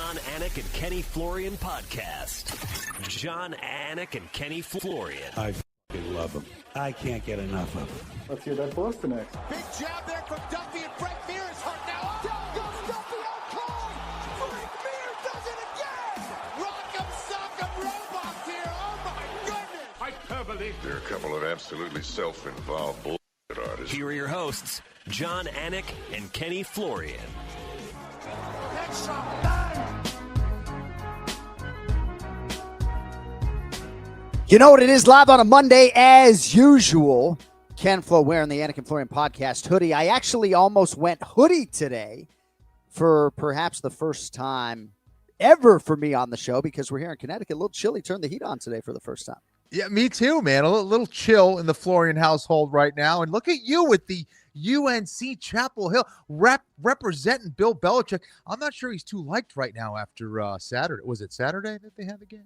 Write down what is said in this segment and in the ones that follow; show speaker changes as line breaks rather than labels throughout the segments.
John Anik and Kenny Florian podcast. John Anik and Kenny Florian.
I f***ing love them. I can't get enough of them.
Let's hear that Boston next.
Big jab there from Duffy, and Frank Mir is hurt now. Down goes Duffy, out cold. Frank Mir does it again. Rock'em sock'em robots here. Oh my goodness.
Hyperbole. They're a couple of absolutely self-involved bullshit artists.
Here are your hosts, John Anik and Kenny Florian.
Headshot, bang.
You know what it is, live on a Monday as usual. Ken Flo wearing the Anik and Florian podcast hoodie. I actually almost went hoodie today for perhaps the first time ever for me on the show because we're here in Connecticut. A little chilly. Turned the heat on today for the first time.
Yeah, me too, man. A little chill in the Florian household right now. And look at you with the UNC Chapel Hill representing Bill Belichick. I'm not sure he's too liked right now after Saturday. Was it Saturday that they had the game?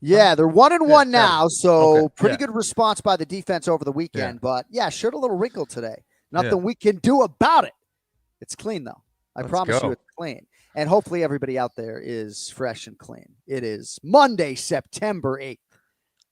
Yeah, they're 1-1 now, so
okay.
pretty good response by the defense over the weekend.
Yeah.
But, yeah, shirt a little wrinkled today. Nothing we can do about it. It's clean, though. I promise you it's clean. And hopefully everybody out there is fresh and clean. It is Monday, September 8th,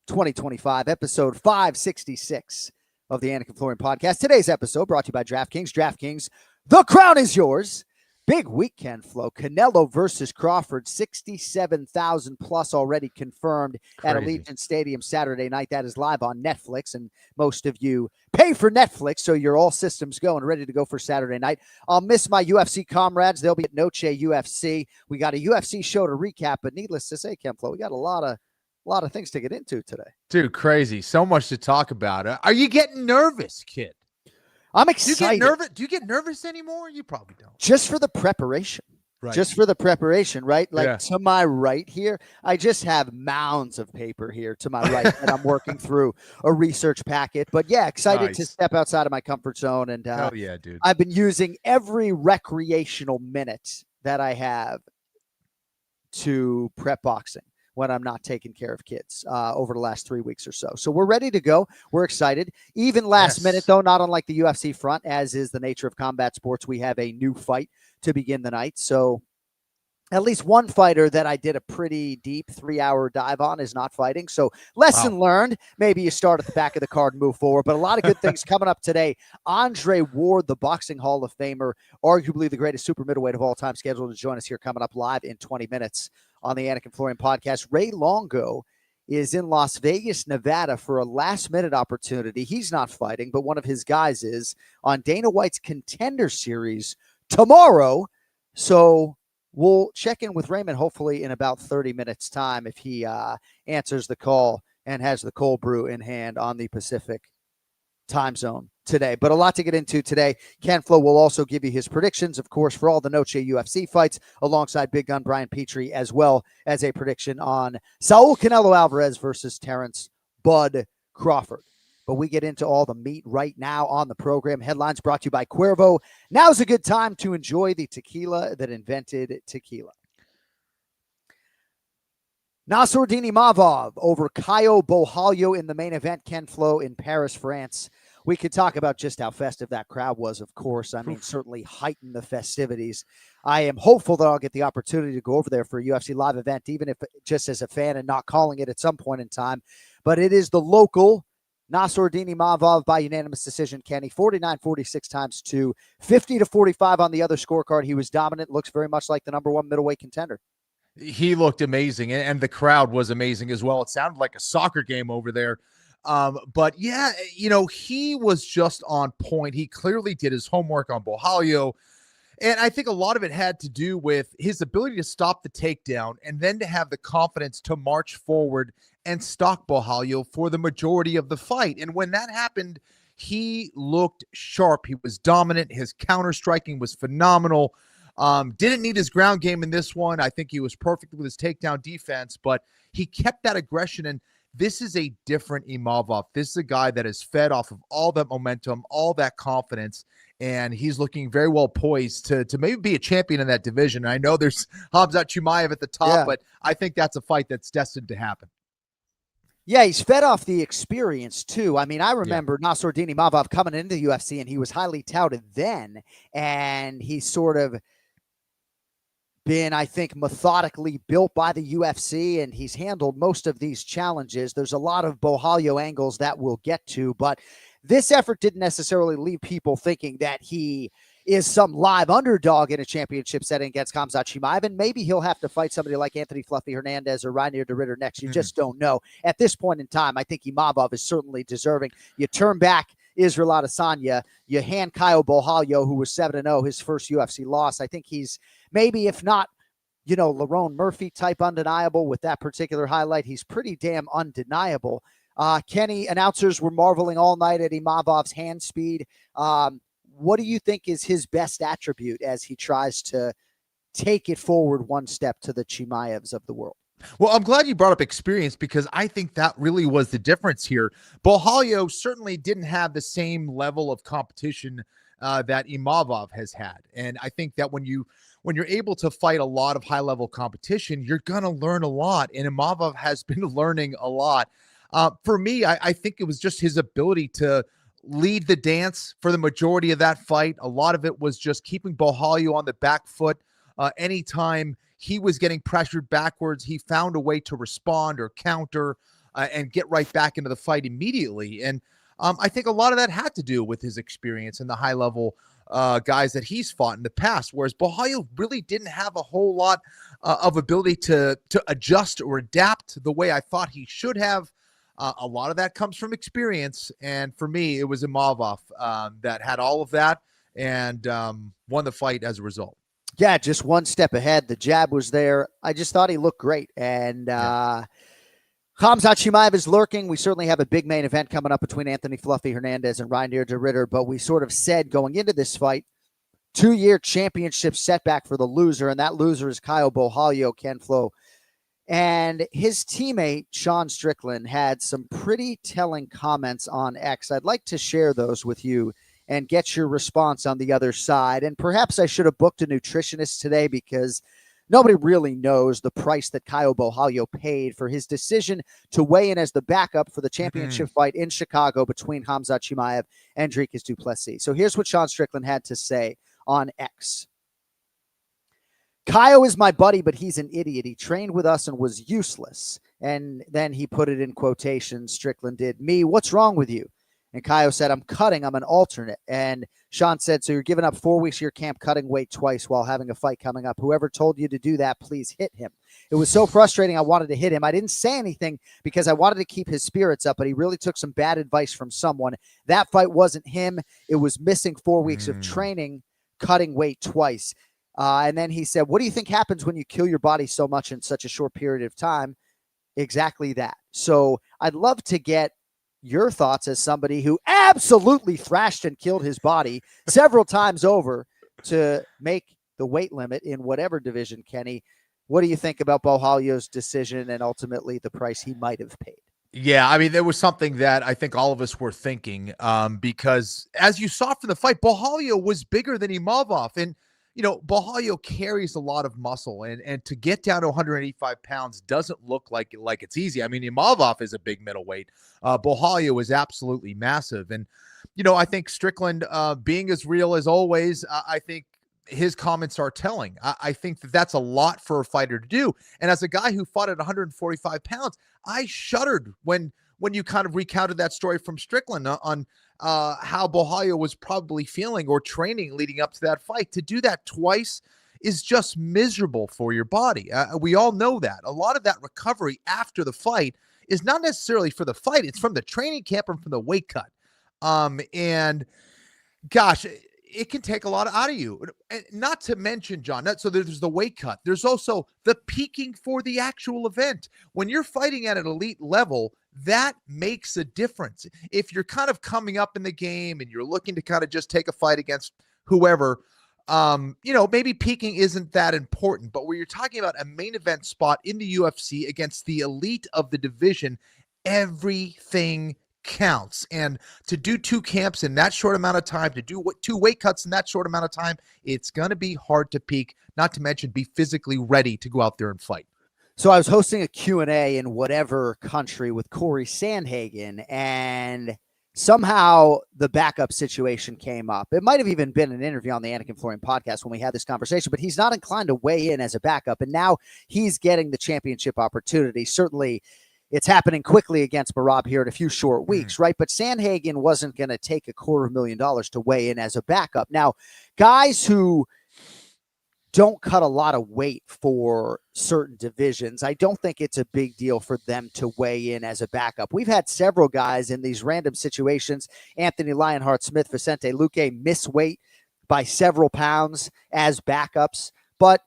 2025, episode 566 of the Anik and Florian podcast. Today's episode brought to you by DraftKings. DraftKings, the crown is yours. Big weekend flow. Canelo versus Crawford, 67,000 plus already confirmed at Allegiant Stadium Saturday night. That is live on Netflix, and most of you pay for Netflix, so you're all systems go and ready to go for Saturday night. I'll miss my UFC comrades. They'll be at Noche UFC. We got a UFC show to recap, but needless to say, Ken Flo, we got a lot of things to get into today.
Dude, crazy. So much to talk about. Are you getting nervous, kid?
I'm excited.
Do you get nervous anymore? You probably don't.
Just for the preparation.
Right.
Just for the preparation, right? Like to my right here, I just have mounds of paper here to my right that I'm working through a research packet. But yeah, excited to step outside of my comfort zone. And
hell yeah, dude.
I've been using every recreational minute that I have to prep boxing when I'm not taking care of kids over the last 3 weeks or so. So we're ready to go. We're excited. Even last minute, though, not unlike the UFC front, as is the nature of combat sports, we have a new fight to begin the night. So at least one fighter that I did a pretty deep 3-hour dive on is not fighting. So lesson learned. Maybe you start at the back of the card and move forward. But a lot of good things coming up today. Andre Ward, the Boxing Hall of Famer, arguably the greatest super middleweight of all time, scheduled to join us here coming up live in 20 minutes on the Anik and Florian podcast. Ray Longo is in Las Vegas, Nevada for a last-minute opportunity. He's not fighting, but one of his guys is on Dana White's Contender Series tomorrow. So we'll check in with Raymond hopefully in about 30 minutes' time if he answers the call and has the cold brew in hand on the Pacific time zone today. But a lot to get into today. Ken Flo will also give you his predictions, of course, for all the Noche UFC fights, alongside Big Gun Brian Petrie, as well as a prediction on Saul Canelo Alvarez versus Terrence Bud Crawford. But we get into all the meat right now on the program. Headlines brought to you by Cuervo. Now's a good time to enjoy the tequila that invented tequila. Nassourdini Mavov over Caio Borralho in the main event. Ken Flo in Paris, France. We could talk about just how festive that crowd was, of course. I mean, certainly heightened the festivities. I am hopeful that I'll get the opportunity to go over there for a UFC live event, even if just as a fan and not calling it at some point in time. But it is the local Nassourdini Mavov by unanimous decision, Kenny. 49-46 times 2, 50-45 on the other scorecard. He was dominant, looks very much like the number one middleweight contender.
He looked amazing, and the crowd was amazing as well. It sounded like a soccer game over there. But yeah, he was just on point. He clearly did his homework on Borralho. And I think a lot of it had to do with his ability to stop the takedown and then to have the confidence to march forward and stalk Borralho for the majority of the fight. And when that happened, he looked sharp. He was dominant. His counter striking was phenomenal. Didn't need his ground game in this one. I think he was perfect with his takedown defense, but he kept that aggression. And this is a different Imavov. This is a guy that is fed off of all that momentum, all that confidence, and he's looking very well poised to maybe be a champion in that division. And I know there's Khamzat Chimaev at the top, but I think that's a fight that's destined to happen.
Yeah, he's fed off the experience, too. I mean, I remember Nassourdini Mavov coming into the UFC, and he was highly touted then, and he sort of been, I think, methodically built by the UFC, and he's handled most of these challenges. There's a lot of Bohalio angles that we'll get to, but this effort didn't necessarily leave people thinking that he is some live underdog in a championship setting against Khamzat Chimaev, and maybe he'll have to fight somebody like Anthony Fluffy Hernandez or Reinier de Ridder next. You just don't know. At this point in time, I think Imavov is certainly deserving. You turn back Israel Adesanya, you hand Caio Borralho, who was 7-0, his first UFC loss. I think he's maybe, if not, Lerone Murphy type undeniable with that particular highlight. He's pretty damn undeniable. Kenny, announcers were marveling all night at Imavov's hand speed. What do you think is his best attribute as he tries to take it forward one step to the Chimaevs of the world?
Well, I'm glad you brought up experience, because I think that really was the difference here. Borralho certainly didn't have the same level of competition that Imavov has had. And I think that when you're able to fight a lot of high-level competition, you're going to learn a lot. And Imavov has been learning a lot. For me, I think it was just his ability to lead the dance for the majority of that fight. A lot of it was just keeping Borralho on the back foot. Anytime he was getting pressured backwards, he found a way to respond or counter and get right back into the fight immediately. And I think a lot of that had to do with his experience and the high-level guys that he's fought in the past, whereas Borralho really didn't have a whole lot of ability to adjust or adapt the way I thought he should have. A lot of that comes from experience, and for me, it was Imavov that had all of that and won the fight as a result.
Yeah, just one step ahead. The jab was there. I just thought he looked great. And Khamzat Chimaev is lurking. We certainly have a big main event coming up between Anthony Fluffy Hernandez and Reinier de Ridder, but we sort of said going into this fight, 2-year championship setback for the loser, and that loser is Caio Borralho, Ken Flo. And his teammate, Sean Strickland, had some pretty telling comments on X. I'd like to share those with you and get your response on the other side. And perhaps I should have booked a nutritionist today, because nobody really knows the price that Caio Borralho paid for his decision to weigh in as the backup for the championship fight in Chicago between Khamzat Chimaev and Dricus du Plessis. So here's what Sean Strickland had to say on X. Caio is my buddy, but he's an idiot. He trained with us and was useless. And then he put it in quotations, Strickland did. Me, what's wrong with you? And Caio said, I'm cutting. I'm an alternate. And Sean said, so you're giving up 4 weeks of your camp cutting weight twice while having a fight coming up. Whoever told you to do that, please hit him. It was so frustrating. I wanted to hit him. I didn't say anything because I wanted to keep his spirits up, but he really took some bad advice from someone. That fight wasn't him. It was missing 4 weeks of training, cutting weight twice. And then he said, what do you think happens when you kill your body so much in such a short period of time? Exactly that. So I'd love to get your thoughts as somebody who absolutely thrashed and killed his body several times over to make the weight limit in whatever division, Kenny. What do you think about Borralho's decision and ultimately the price he might have paid?
Yeah, I mean, there was something that I think all of us were thinking because as you saw from the fight, Borralho was bigger than Imavov. And Borralho carries a lot of muscle, and to get down to 185 pounds doesn't look like it's easy. I mean, Imavov is a big middleweight. Borralho is absolutely massive. And, I think Strickland, being as real as always, I think his comments are telling. I think that's a lot for a fighter to do. And as a guy who fought at 145 pounds, I shuddered when you kind of recounted that story from Strickland on how Borralho was probably feeling or training leading up to that fight. To do that twice is just miserable for your body. We all know that. A lot of that recovery after the fight is not necessarily for the fight. It's from the training camp and from the weight cut. And gosh, it can take a lot out of you. And not to mention, John, so there's the weight cut. There's also the peaking for the actual event. When you're fighting at an elite level, that makes a difference. If you're kind of coming up in the game and you're looking to kind of just take a fight against whoever, maybe peaking isn't that important. But where you're talking about a main event spot in the UFC against the elite of the division, everything counts. And to do 2 camps in that short amount of time, to do 2 weight cuts in that short amount of time, it's going to be hard to peak, not to mention be physically ready to go out there and fight.
So I was hosting a Q&A in whatever country with Corey Sandhagen, and somehow the backup situation came up. It might have even been an interview on the Anik Florian podcast when we had this conversation, but he's not inclined to weigh in as a backup. And now he's getting the championship opportunity. Certainly it's happening quickly against Barab here in a few short weeks, right? But Sandhagen wasn't going to take $250,000 to weigh in as a backup. Now, guys who don't cut a lot of weight for certain divisions, I don't think it's a big deal for them to weigh in as a backup. We've had several guys in these random situations, Anthony Lionheart, Smith, Vicente Luque, miss weight by several pounds as backups. But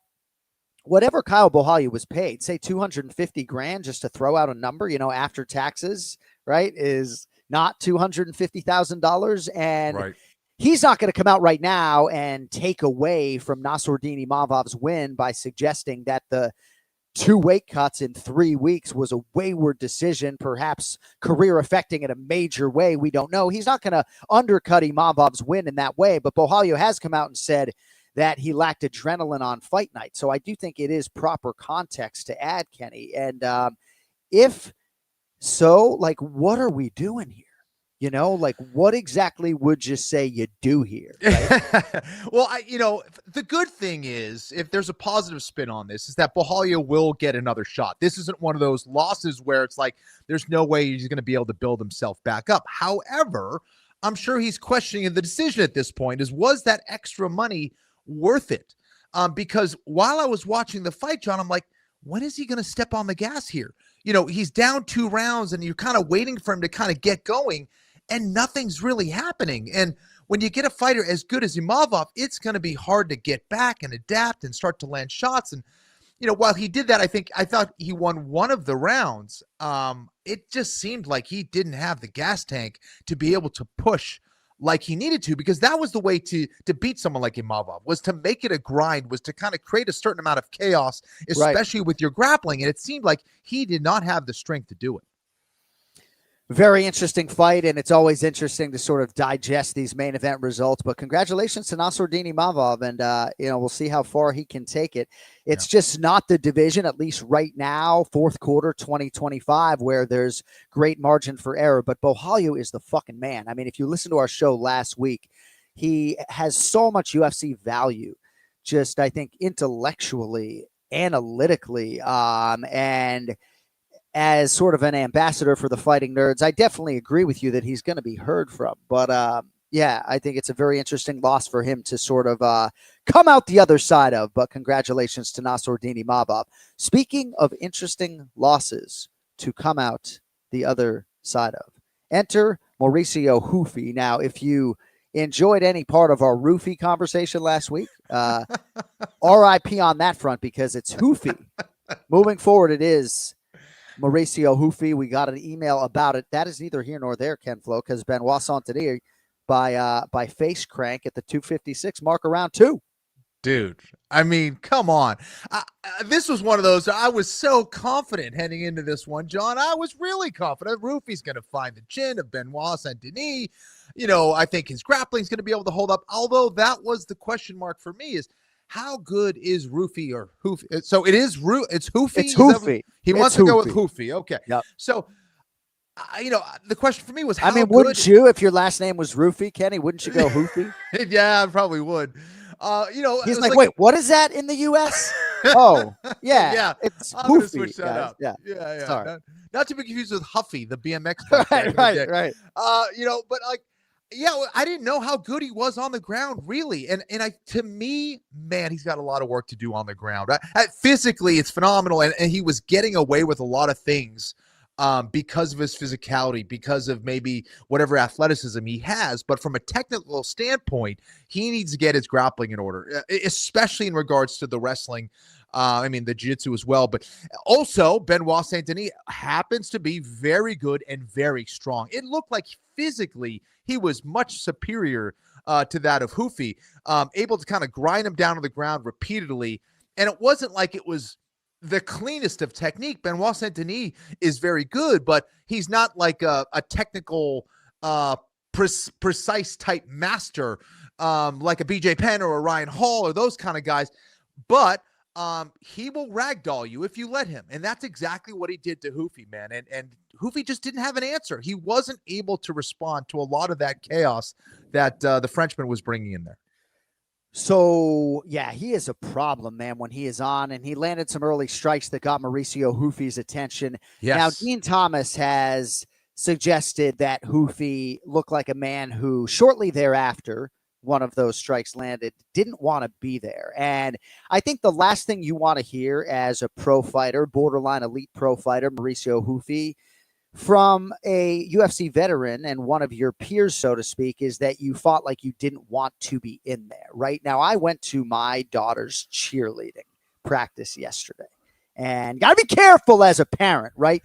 whatever Kyle Bohalya was paid, say $250,000, just to throw out a number, after taxes, right, is not $250,000. And
Right.
He's not going to come out right now and take away from Nassourdini Mavov's win by suggesting that the 2 weight cuts in 3 weeks was a wayward decision, perhaps career affecting in a major way. We don't know. He's not going to undercut Imavov's win in that way, but Bohalya has come out and said that he lacked adrenaline on fight night. So I do think it is proper context to add, Kenny. And if so, what are we doing here? What exactly would you say you do here? Right?
Well, the good thing is, if there's a positive spin on this, is that Bohalya will get another shot. This isn't one of those losses where it's like, there's no way he's going to be able to build himself back up. However, I'm sure he's questioning the decision at this point was that extra money worth it? Because while I was watching the fight, John, I'm like, when is he going to step on the gas here? He's down 2 rounds and you're kind of waiting for him to kind of get going, and nothing's really happening. And when you get a fighter as good as Imavov, it's going to be hard to get back and adapt and start to land shots. And, while he did that, I thought he won one of the rounds. It just seemed like he didn't have the gas tank to be able to push like he needed to, because that was the way to beat someone like Imavov, was to make it a grind, was to kind of create a certain amount of chaos, especially with your grappling. And it seemed like he did not have the strength to do it.
Very interesting fight, and it's always interesting to sort of digest these main event results. But congratulations to Nassourdini Mavov, and we'll see how far he can take it. It's just not the division, at least right now, fourth quarter 2025, where there's great margin for error. But Bohalya is the fucking man. I mean, if you listen to our show last week, he has so much UFC value, just I think intellectually, analytically, and as sort of an ambassador for the fighting nerds, I definitely agree with you that he's going to be heard from. But I think it's a very interesting loss for him to sort of come out the other side of. But congratulations to Nassourdini Mavov. Speaking of interesting losses to come out the other side of, enter Mauricio Hufi. Now, if you enjoyed any part of our roofie conversation last week, RIP on that front, because it's Hufi. Moving forward, it is Mauricio Hufi. We got an email about it. That is neither here nor there, Ken Flo, because Benoit Saint-Denis by face crank at the 256 mark around 2.
Dude, I mean, come on. This was one of those, I was so confident heading into this one, John. I was really confident Rufi's going to find the chin of Benoit Saint-Denis. I think his grappling's going to be able to hold up. Although that was the question mark for me, is how good is Rufi or Hufi? So it is it's Hufi.
It's Hufi.
He wants to go with Hufi. Okay.
Yep.
So, the question for me was,
wouldn't you, if your last name was Rufi, Kenny, wouldn't you go Hufi?
Yeah, I probably would.
He's like, wait, what is that in the U.S.? Oh, yeah.
Yeah.
It's
I'm going to
Hufi,
switch that
guys.
up.
Yeah. Sorry.
Not to be confused with Huffy, the BMX bike.
Right.
But I didn't know how good he was on the ground, really. And to me, man, he's got a lot of work to do on the ground. Physically, it's phenomenal. And he was getting away with a lot of things because of his physicality, because of maybe whatever athleticism he has. But from a technical standpoint, he needs to get his grappling in order, especially in regards to the wrestling. The jiu-jitsu as well. But also, Benoit Saint-Denis happens to be very good and very strong. It looked like physically he was much superior to that of Hufi, able to kind of grind him down to the ground repeatedly. And it wasn't like it was the cleanest of technique. Benoit Saint-Denis is very good, but he's not like a technical, precise type master like a BJ Penn or a Ryan Hall or those kind of guys. But he will ragdoll you if you let him. And that's exactly what he did to Hoofy, man. And Hoofy just didn't have an answer. He wasn't able to respond to a lot of that chaos that the Frenchman was bringing in there.
So, yeah, he is a problem, man, when he is on, and he landed some early strikes that got Mauricio Hoofy's attention.
Yes.
Now, Dean Thomas has suggested that Hoofy looked like a man who shortly thereafter, one of those strikes landed, didn't want to be there. And I think the last thing you want to hear as a pro fighter, borderline elite pro fighter, Mauricio Hoofy, from a UFC veteran and one of your peers, so to speak, is that you fought like you didn't want to be in there. Right now, I went to my daughter's cheerleading practice yesterday, and got to be careful as a parent, right?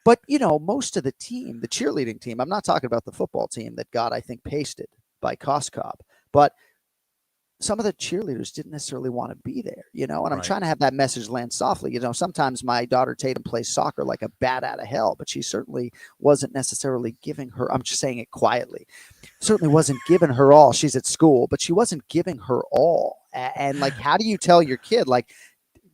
But, you know, most of the team, the cheerleading team, I'm not talking about the football team that got, I think, pasted by Koskov, but some of the cheerleaders didn't necessarily want to be there, you know, and I'm trying to have that message land softly. You know, sometimes my daughter Tatum plays soccer like a bat out of hell, but she certainly wasn't necessarily giving her, I'm just saying it quietly, certainly wasn't giving her all. She's at school, but she wasn't giving her all. And like, how do you tell your kid, like,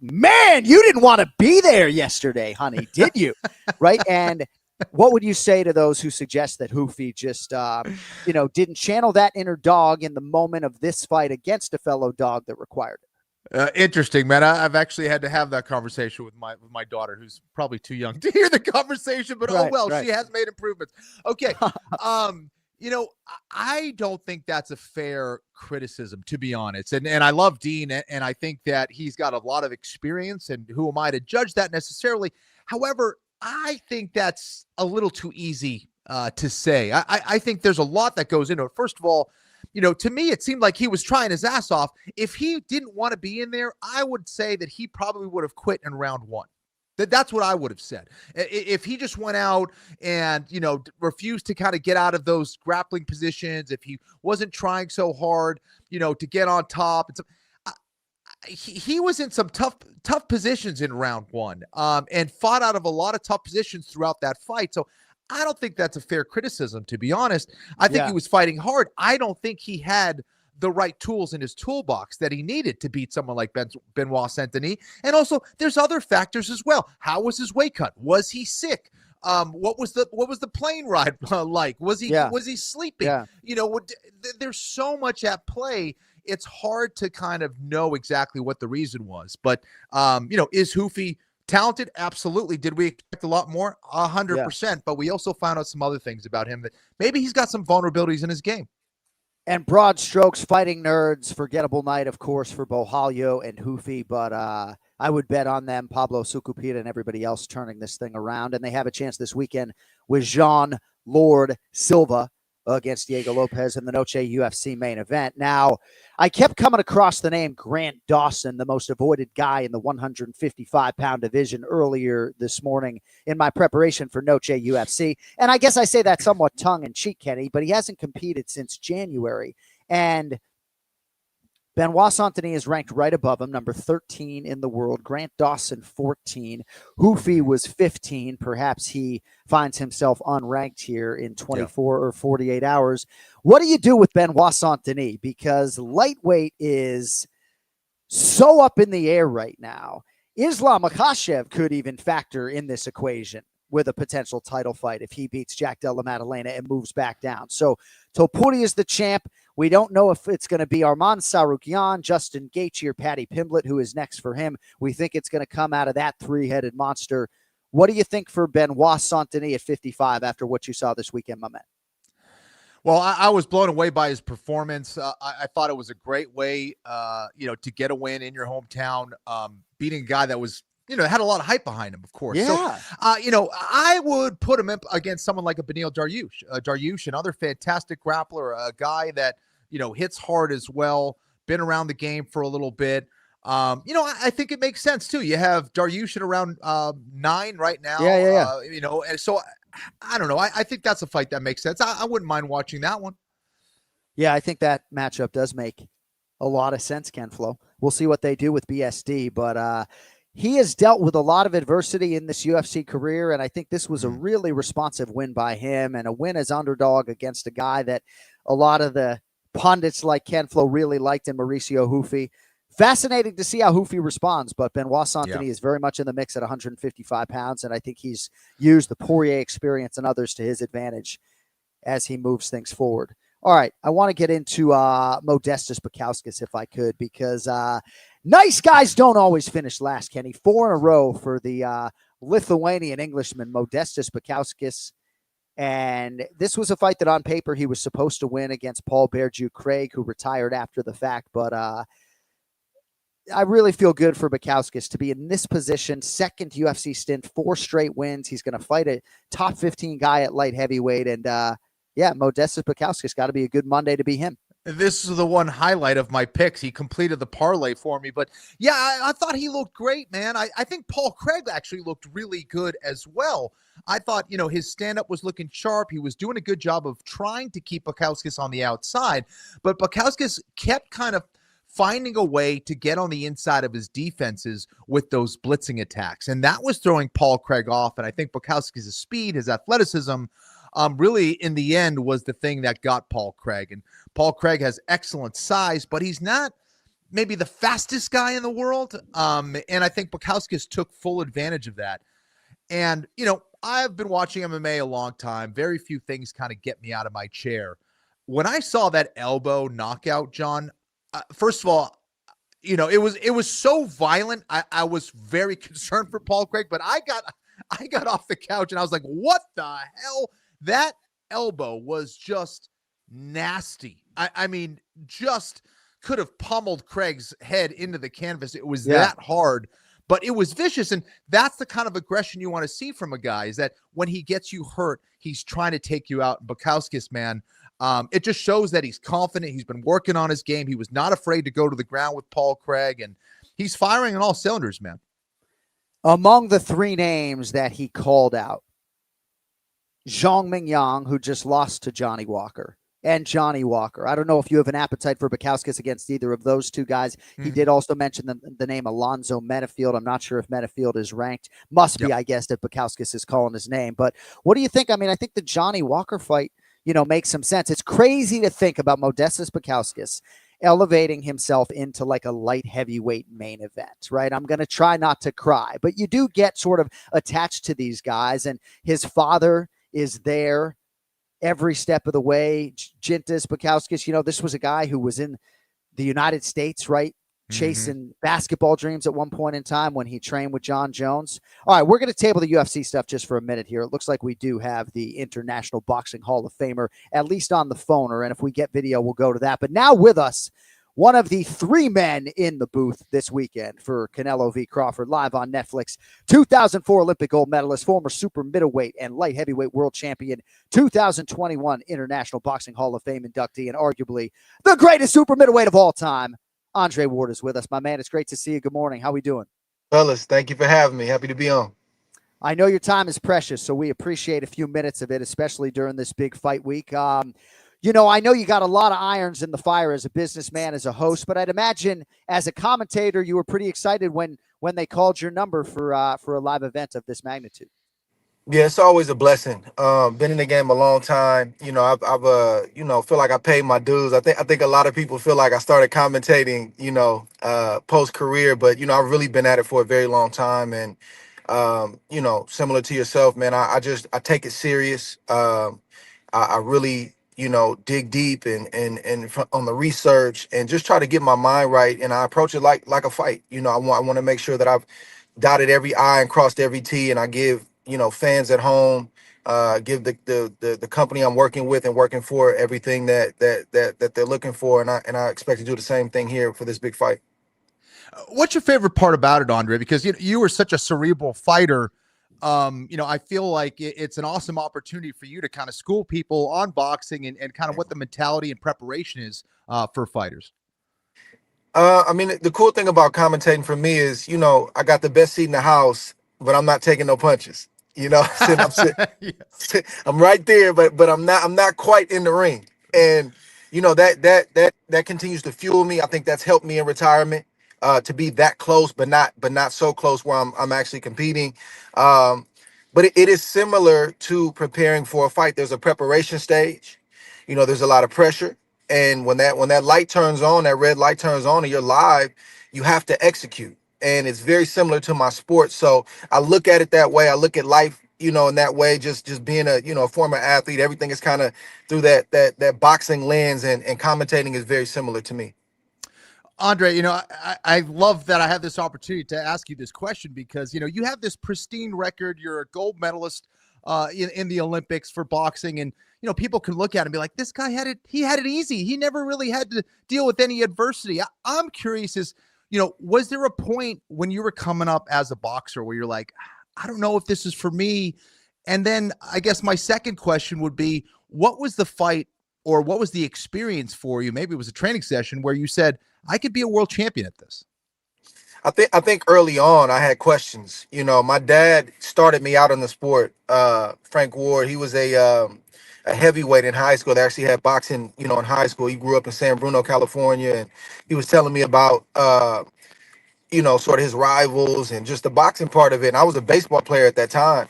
man, you didn't want to be there yesterday, honey, did you? Right. And what would you say to those who suggest that Hoofy just, you know, didn't channel that inner dog in the moment of this fight against a fellow dog that required it?
Interesting, man. I've actually had to have that conversation with my daughter, who's probably too young to hear the conversation, but she has made improvements. Okay. You know, I don't think that's a fair criticism, to be honest. And I love Dean, and I think that he's got a lot of experience, and who am I to judge that necessarily? However, I think that's a little too easy to say. I think there's a lot that goes into it. First of all, you know, to me, it seemed like he was trying his ass off. If he didn't want to be in there, I would say that he probably would have quit in round one. That's what I would have said. If he just went out and, you know, refused to kind of get out of those grappling positions, if he wasn't trying so hard, you know, to get on top, and he was in some tough positions in round one, and fought out of a lot of tough positions throughout that fight. So I don't think that's a fair criticism, to be honest. I think he was fighting hard. I don't think he had the right tools in his toolbox that he needed to beat someone like Benoit Saint-Denis. And also, there's other factors as well. How was his weight cut? Was he sick? What was the plane ride like? Was he sleeping? Yeah. You know, there's so much at play. It's hard to kind of know exactly what the reason was. But, you know, is Hoofy talented? Absolutely. Did we expect a lot more? 100%. But we also found out some other things about him, that maybe he's got some vulnerabilities in his game.
And broad strokes, fighting nerds, forgettable night, of course, for Bohalio and Hoofy. But I would bet on them, Pablo Sucupira and everybody else, turning this thing around. And they have a chance this weekend with Jean Lord Silva against Diego Lopez in the Noche UFC main event. Now, I kept coming across the name Grant Dawson, the most avoided guy in the 155-pound division, earlier this morning in my preparation for Noche UFC. And I guess I say that somewhat tongue-in-cheek, Kenny, but he hasn't competed since January. And Benoit Saint-Denis is ranked right above him, number 13 in the world. Grant Dawson, 14. Hoofy was 15. Perhaps he finds himself unranked here in 24 or 48 hours. What do you do with Benoit Saint-Denis? Because lightweight is so up in the air right now. Islam Makhachev could even factor in this equation with a potential title fight if he beats Jack Della Maddalena and moves back down. So Topuria is the champ. We don't know if it's going to be Arman Tsarukyan, Justin Gaethje, or Paddy Pimblett, who is next for him. We think it's going to come out of that three-headed monster. What do you think for Benoit Saint-Denis at 55 after what you saw this weekend, my man?
Well, I was blown away by his performance. I thought it was a great way, you know, to get a win in your hometown, beating a guy that was, you know, had a lot of hype behind him, of course.
Yeah.
So, you know, I would put him against someone like a Beneil Dariush. Dariush, another fantastic grappler, a guy that, you know, hits hard as well, been around the game for a little bit. You know, I think it makes sense, too. You have Dariush at around 9 right now.
Yeah.
You know, and so I don't know. I think that's a fight that makes sense. I wouldn't mind watching that one.
Yeah, I think that matchup does make a lot of sense, Ken Flo. We'll see what they do with BSD, but he has dealt with a lot of adversity in this UFC career, and I think this was a really responsive win by him, and a win as underdog against a guy that a lot of the pundits like Ken Flo really liked in Mauricio Hoofy. fascinating to see how Hoofy responds, but Benoit Saint-Denis is very much in the mix at 155 pounds, and I think he's used the Poirier experience and others to his advantage as he moves things forward. All right, I want to get into Modestas Bukauskas if I could, because nice guys don't always finish last, Kenny. 4 in a row for the Lithuanian Englishman, Modestas Bukauskas. And this was a fight that on paper he was supposed to win against Paul Berju Craig, who retired after the fact. But I really feel good for Bukauskas to be in this position. Second UFC stint, 4 straight wins. He's going to fight a top 15 guy at light heavyweight. And Modestas Bukauskas got to be a good Monday to be him.
This is the one highlight of my picks. He completed the parlay for me. But, I thought he looked great, man. I think Paul Craig actually looked really good as well. I thought, his stand-up was looking sharp. He was doing a good job of trying to keep Bukauskas on the outside. But Bukauskas kept kind of finding a way to get on the inside of his defenses with those blitzing attacks. And that was throwing Paul Craig off. And I think Bukauskas' speed, his athleticism, really in the end was the thing that got Paul Craig. And Paul Craig has excellent size, but he's not maybe the fastest guy in the world. And I think Bukauskas took full advantage of that. And, I've been watching MMA a long time. Very few things kind of get me out of my chair. When I saw that elbow knockout, John, first of all, it was so violent. I was very concerned for Paul Craig, but I got off the couch and I was like, what the hell? That elbow was just nasty. I mean, just could have pummeled Craig's head into the canvas. It was that hard, but it was vicious. And that's the kind of aggression you want to see from a guy, is that when he gets you hurt, he's trying to take you out. Bukauskas, man, it just shows that he's confident. He's been working on his game. He was not afraid to go to the ground with Paul Craig, and he's firing on all cylinders, man.
Among the 3 names that he called out, Zhang Mingyang, who just lost to Johnny Walker, and Johnny Walker. I don't know if you have an appetite for Bukauskas against either of those 2 guys. He did also mention the name Alonzo Metafield. I'm not sure if Metafield is ranked. Must be, I guess, if Bukauskas is calling his name. But what do you think? I mean, I think the Johnny Walker fight, makes some sense. It's crazy to think about Modestas Bukauskas elevating himself into like a light heavyweight main event, right? I'm going to try not to cry, but you do get sort of attached to these guys, and his father is there every step of the way. Gintas Bukauskas, this was a guy who was in the United States, right? Chasing basketball dreams at one point in time when he trained with John Jones. All right, we're going to table the UFC stuff just for a minute here. It looks like we do have the International Boxing Hall of Famer, at least on the phoner, and if we get video, we'll go to that. But now with us, one of the 3 men in the booth this weekend for Canelo v. Crawford, live on Netflix. 2004 Olympic gold medalist, former super middleweight and light heavyweight world champion, 2021 International Boxing Hall of Fame inductee, and arguably the greatest super middleweight of all time, Andre Ward is with us. My man, it's great to see you. Good morning. How we doing?
Fellas, thank you for having me. Happy to be on.
I know your time is precious, so we appreciate a few minutes of it, especially during this big fight week. I know you got a lot of irons in the fire as a businessman, as a host, but I'd imagine as a commentator, you were pretty excited when they called your number for a live event of this magnitude.
Yeah, it's always a blessing. Been in the game a long time. I've feel like I paid my dues. I think a lot of people feel like I started commentating, post career, but I've really been at it for a very long time. And similar to yourself, man, I take it serious. I really dig deep and on the research and just try to get my mind right. And I approach it like a fight. I want to make sure that I've dotted every I and crossed every T, and I give fans at home, give the company I'm working with and working for everything that they're looking for, and I expect to do the same thing here for this big fight.
What's your favorite part about it, Andre? Because you were such a cerebral fighter. I feel like it's an awesome opportunity for you to kind of school people on boxing and kind of what the mentality and preparation is for fighters.
The cool thing about commentating for me is, I got the best seat in the house, but I'm not taking no punches. I'm right there, but I'm not quite in the ring. And that continues to fuel me. I think that's helped me in retirement to be that close, but not so close where I'm actually competing. But it is similar to preparing for a fight. There's a preparation stage. There's a lot of pressure. And when that light turns on, that red light turns on and you're live, you have to execute. And it's very similar to my sport. So I look at it that way. I look at life, in that way, just being a former athlete. Everything is kind of through that boxing lens, and commentating is very similar to me.
Andre, I love that I have this opportunity to ask you this question because, you have this pristine record. You're a gold medalist in the Olympics for boxing. And, people can look at it and be like, this guy he had it easy. He never really had to deal with any adversity. I'm curious was there a point when you were coming up as a boxer where you're like, I don't know if this is for me? And then I guess my second question would be, what was the fight or what was the experience for you? Maybe it was a training session where you said, I could be a world champion at this.
I think early on I had questions. My dad started me out in the sport. Frank Ward, he was a heavyweight in high school. They actually had boxing, in high school. He grew up in San Bruno, California, and he was telling me about sort of his rivals and just the boxing part of it. And I was a baseball player at that time,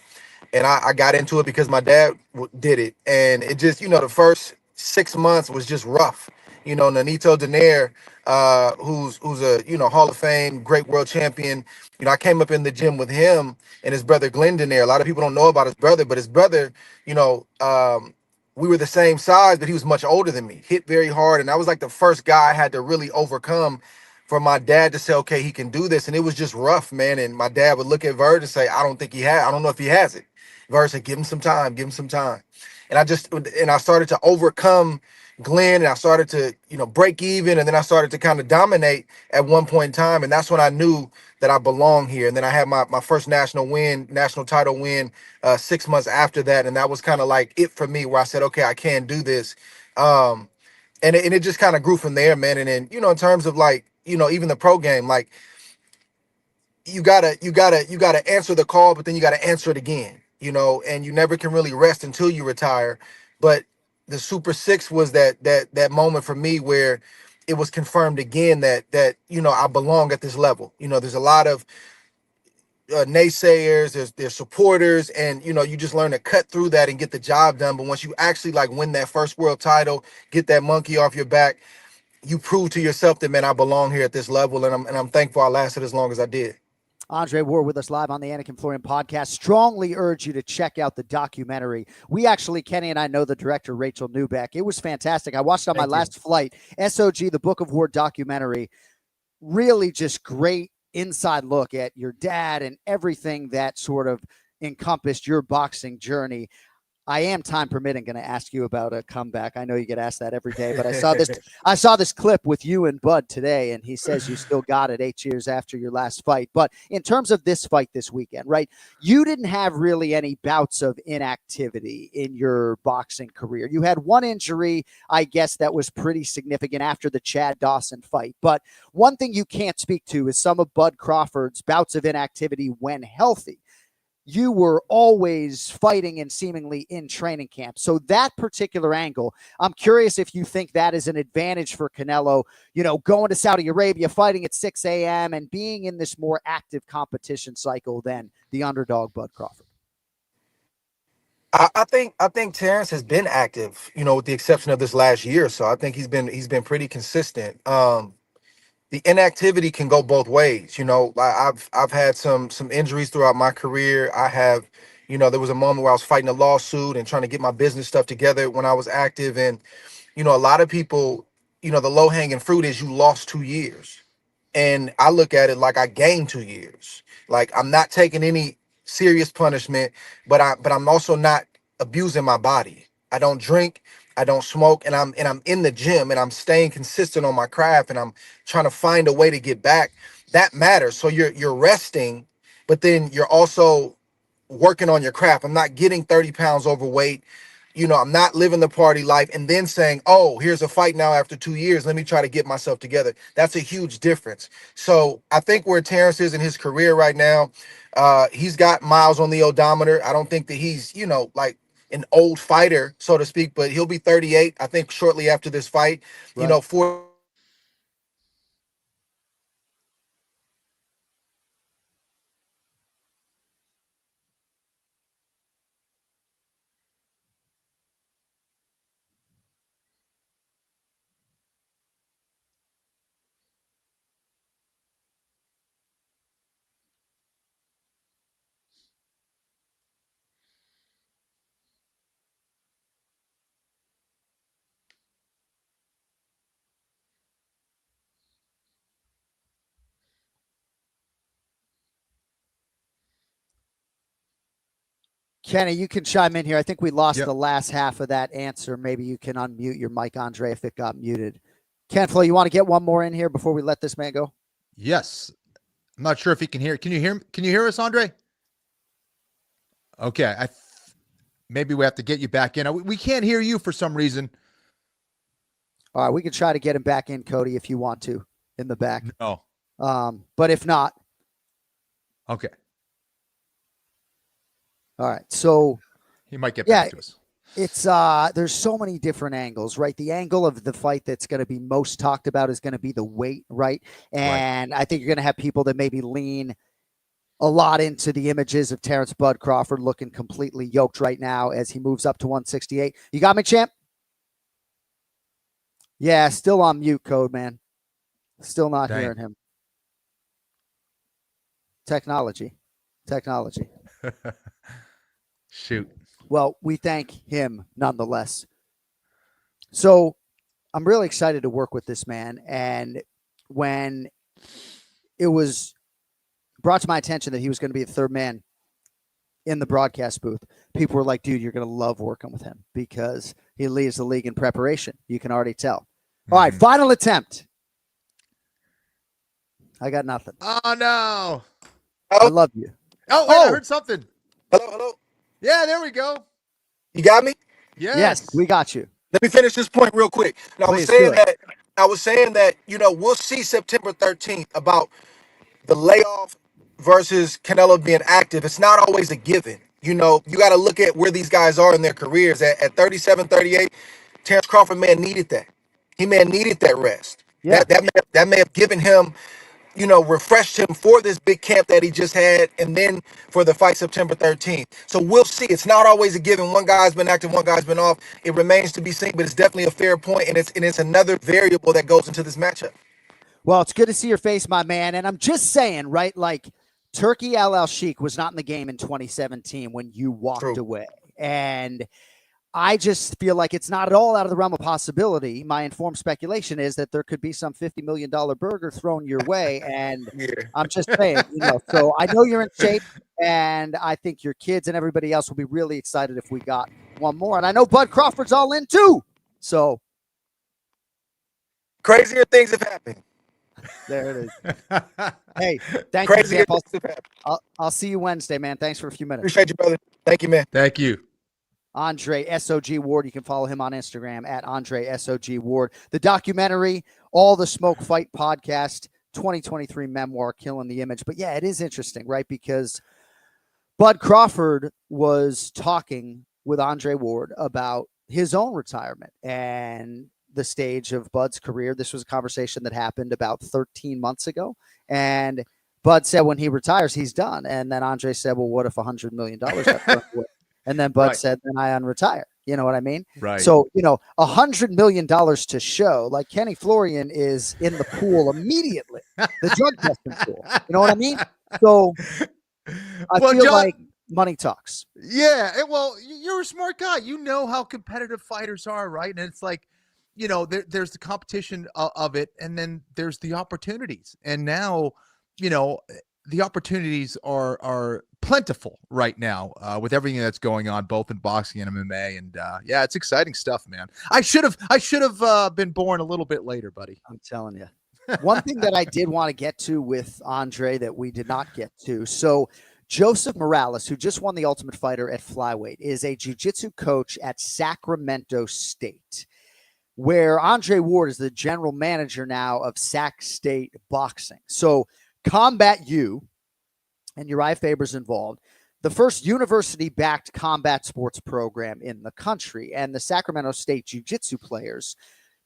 and I got into it because my dad did it, and it just the first 6 months was just rough. Nonito Donaire, who's a Hall of Fame great world champion. I came up in the gym with him and his brother Glenn Donaire. A lot of people don't know about his brother, but his brother, we were the same size, but he was much older than me. Hit very hard, and I was like the first guy I had to really overcome for my dad to say, okay, he can do this. And it was just rough, man. And my dad would look at Verge and say, I don't know if he has it. Verge said, give him some time, give him some time. And I started to overcome Glenn, and I started to, break even. And then I started to kind of dominate at one point in time. And that's when I knew that I belong here. And then I had my first national title win 6 months after that. And that was kind of like it for me, where I said, okay, I can do this. And it just kind of grew from there, man. And then, in terms of like, even the pro game, like you gotta answer the call, but then you gotta answer it again, and you never can really rest until you retire. But the Super Six was that moment for me where it was confirmed again that I belong at this level. There's a lot of naysayers, there's supporters, and you just learn to cut through that and get the job done. But once you actually like win that first world title, get that monkey off your back, you prove to yourself that, man, I belong here at this level, and I'm thankful I lasted as long as I did.
Andre Ward with us live on the Anik Florian podcast. Strongly urge you to check out the documentary. We actually, Kenny and I know the director, Rachel Newbeck. It was fantastic. I watched it on my last flight. SOG, the Book of War documentary. Really just great inside look at your dad and everything that sort of encompassed your boxing journey. I am, time permitting, going to ask you about a comeback. I know you get asked that every day, but I saw this clip with you and Bud today, and he says you still got it 8 years after your last fight. But in terms of this fight this weekend, right, you didn't have really any bouts of inactivity in your boxing career. You had one injury, I guess, that was pretty significant after the Chad Dawson fight. But one thing you can't speak to is some of Bud Crawford's bouts of inactivity when healthy. You were always fighting and seemingly in training camp. So that particular angle, I'm curious if you think that is an advantage for Canelo, going to Saudi Arabia, fighting at 6 a.m. and being in this more active competition cycle than the underdog Bud Crawford.
I think Terrence has been active, with the exception of this last year. So I think he's been pretty consistent. The inactivity can go both ways. I've had some injuries throughout my career. I have, there was a moment where I was fighting a lawsuit and trying to get my business stuff together when I was active. And, a lot of people, the low hanging fruit is you lost 2 years. And I look at it like I gained 2 years. Like I'm not taking any serious punishment, but I'm also not abusing my body. I don't drink, I don't smoke, and I'm in the gym and I'm staying consistent on my craft, and I'm trying to find a way to get back. That matters. So you're resting, but then you're also working on your craft. I'm not getting 30 pounds overweight. I'm not living the party life and then saying, oh, here's a fight now after 2 years. Let me try to get myself together. That's a huge difference. So I think where Terrence is in his career right now, he's got miles on the odometer. I don't think that he's, like an old fighter, so to speak, but he'll be 38, I think, shortly after this fight.
Right.
For
Kenny, you can chime in here. I think we lost
Yep.
the last half of that answer. Maybe you can unmute your mic, Andre, if it got muted. Ken Flo, you want to get one more in here before we let this man go?
Yes. I'm not sure if he can hear. Can you hear us, Andre? Okay. Maybe we have to get you back in. We can't hear you for some reason.
All right, we can try to get him back in, Cody, if you want to, in the back.
No.
But if not,
Okay.
all right. So
He might get back to us.
it's there's so many different angles, right? The angle of the fight that's going to be most talked about is going to be the weight, right? And I think you're going to have people that maybe lean a lot into the images of Terrence Bud Crawford looking completely yoked right now as he moves up to 168. You got me, champ? Yeah, still on mute, Code, man. Still not hearing him. Technology.
Shoot.
Well, we thank him nonetheless. So I'm really excited to work with this man. And when it was brought to my attention that he was going to be the third man in the broadcast booth, people were like, dude, you're going to love working with him because he leads the league in preparation. You can already tell. All right, final attempt. I got nothing.
Oh, no.
I love you.
Oh, wait, I heard something.
Hello.
Yeah, there we go.
You got me?
Yes, we got you.
Let me finish this point real quick. Now, I was saying that, we'll see September 13th about the layoff versus Canelo being active. It's not always a given. You got to look at where these guys are in their careers. At 37, 38, Terrence Crawford needed that. He needed that rest.
Yeah.
That may have given him, refreshed him for this big camp that he just had, and then for the fight September 13th. So we'll see. It's not always a given. One guy's been active, one guy's been off. It remains to be seen, but it's definitely a fair point, and it's another variable that goes into this matchup.
Well, it's good to see your face, my man. And I'm just saying, right, like Turkey Al Sheikh was not in the game in 2017 when you walked away. And I just feel like it's not at all out of the realm of possibility. My informed speculation is that there could be some $50 million burger thrown your way. And I'm just saying, so I know you're in shape, and I think your kids and everybody else will be really excited if we got one more. And I know Bud Crawford's all in too. So
crazier things have happened.
There it is. Hey, thank you, I'll see you Wednesday, man. Thanks for a few minutes.
Appreciate you, brother. Thank you, man.
Thank you.
Andre SOG Ward. You can follow him on Instagram at Andre SOG Ward. The documentary, All the Smoke Fight podcast, 2023 memoir, Killing the Image. But yeah, it is interesting, right? Because Bud Crawford was talking with Andre Ward about his own retirement and the stage of Bud's career. This was a conversation that happened about 13 months ago. And Bud said when he retires, he's done. And then Andre said, well, what if $100 million got thrown away? And then Bud said, then I unretire. You know what I mean?
Right.
So, $100 million to show, like Kenny Florian is in the pool immediately, the drug testing pool. You know what I mean? So I feel
John,
like money talks.
Yeah. Well, you're a smart guy. You know how competitive fighters are, right? And it's like, there's the competition of it, and then there's the opportunities. And now, the opportunities are plentiful right now with everything that's going on, both in boxing and MMA. And yeah, it's exciting stuff, man. I should have been born a little bit later, buddy.
I'm telling you. One thing that I did want to get to with Andre that we did not get to. So Joseph Morales, who just won the Ultimate Fighter at flyweight, is a jiu-jitsu coach at Sacramento State, where Andre Ward is the general manager now of Sac State Boxing. So Combat U, and Uriah Faber's involved, the first university-backed combat sports program in the country. And the Sacramento State Jiu-Jitsu players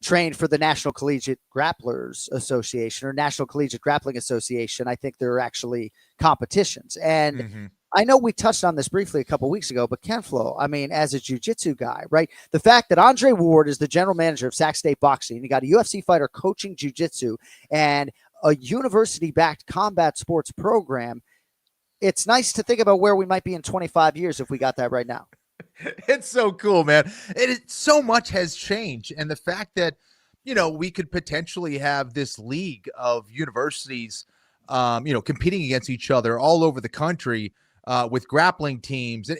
trained for the National Collegiate Grapplers Association or National Collegiate Grappling Association. I think there are actually competitions. And I know we touched on this briefly a couple weeks ago, but Ken Flo, I mean, as a jiu-jitsu guy, right? The fact that Andre Ward is the general manager of Sac State Boxing, you got a UFC fighter coaching jiu-jitsu and a university-backed combat sports program, it's nice to think about where we might be in 25 years if we got that right now.
It's so cool, man. So much has changed. And the fact that, we could potentially have this league of universities, competing against each other all over the country with grappling teams. And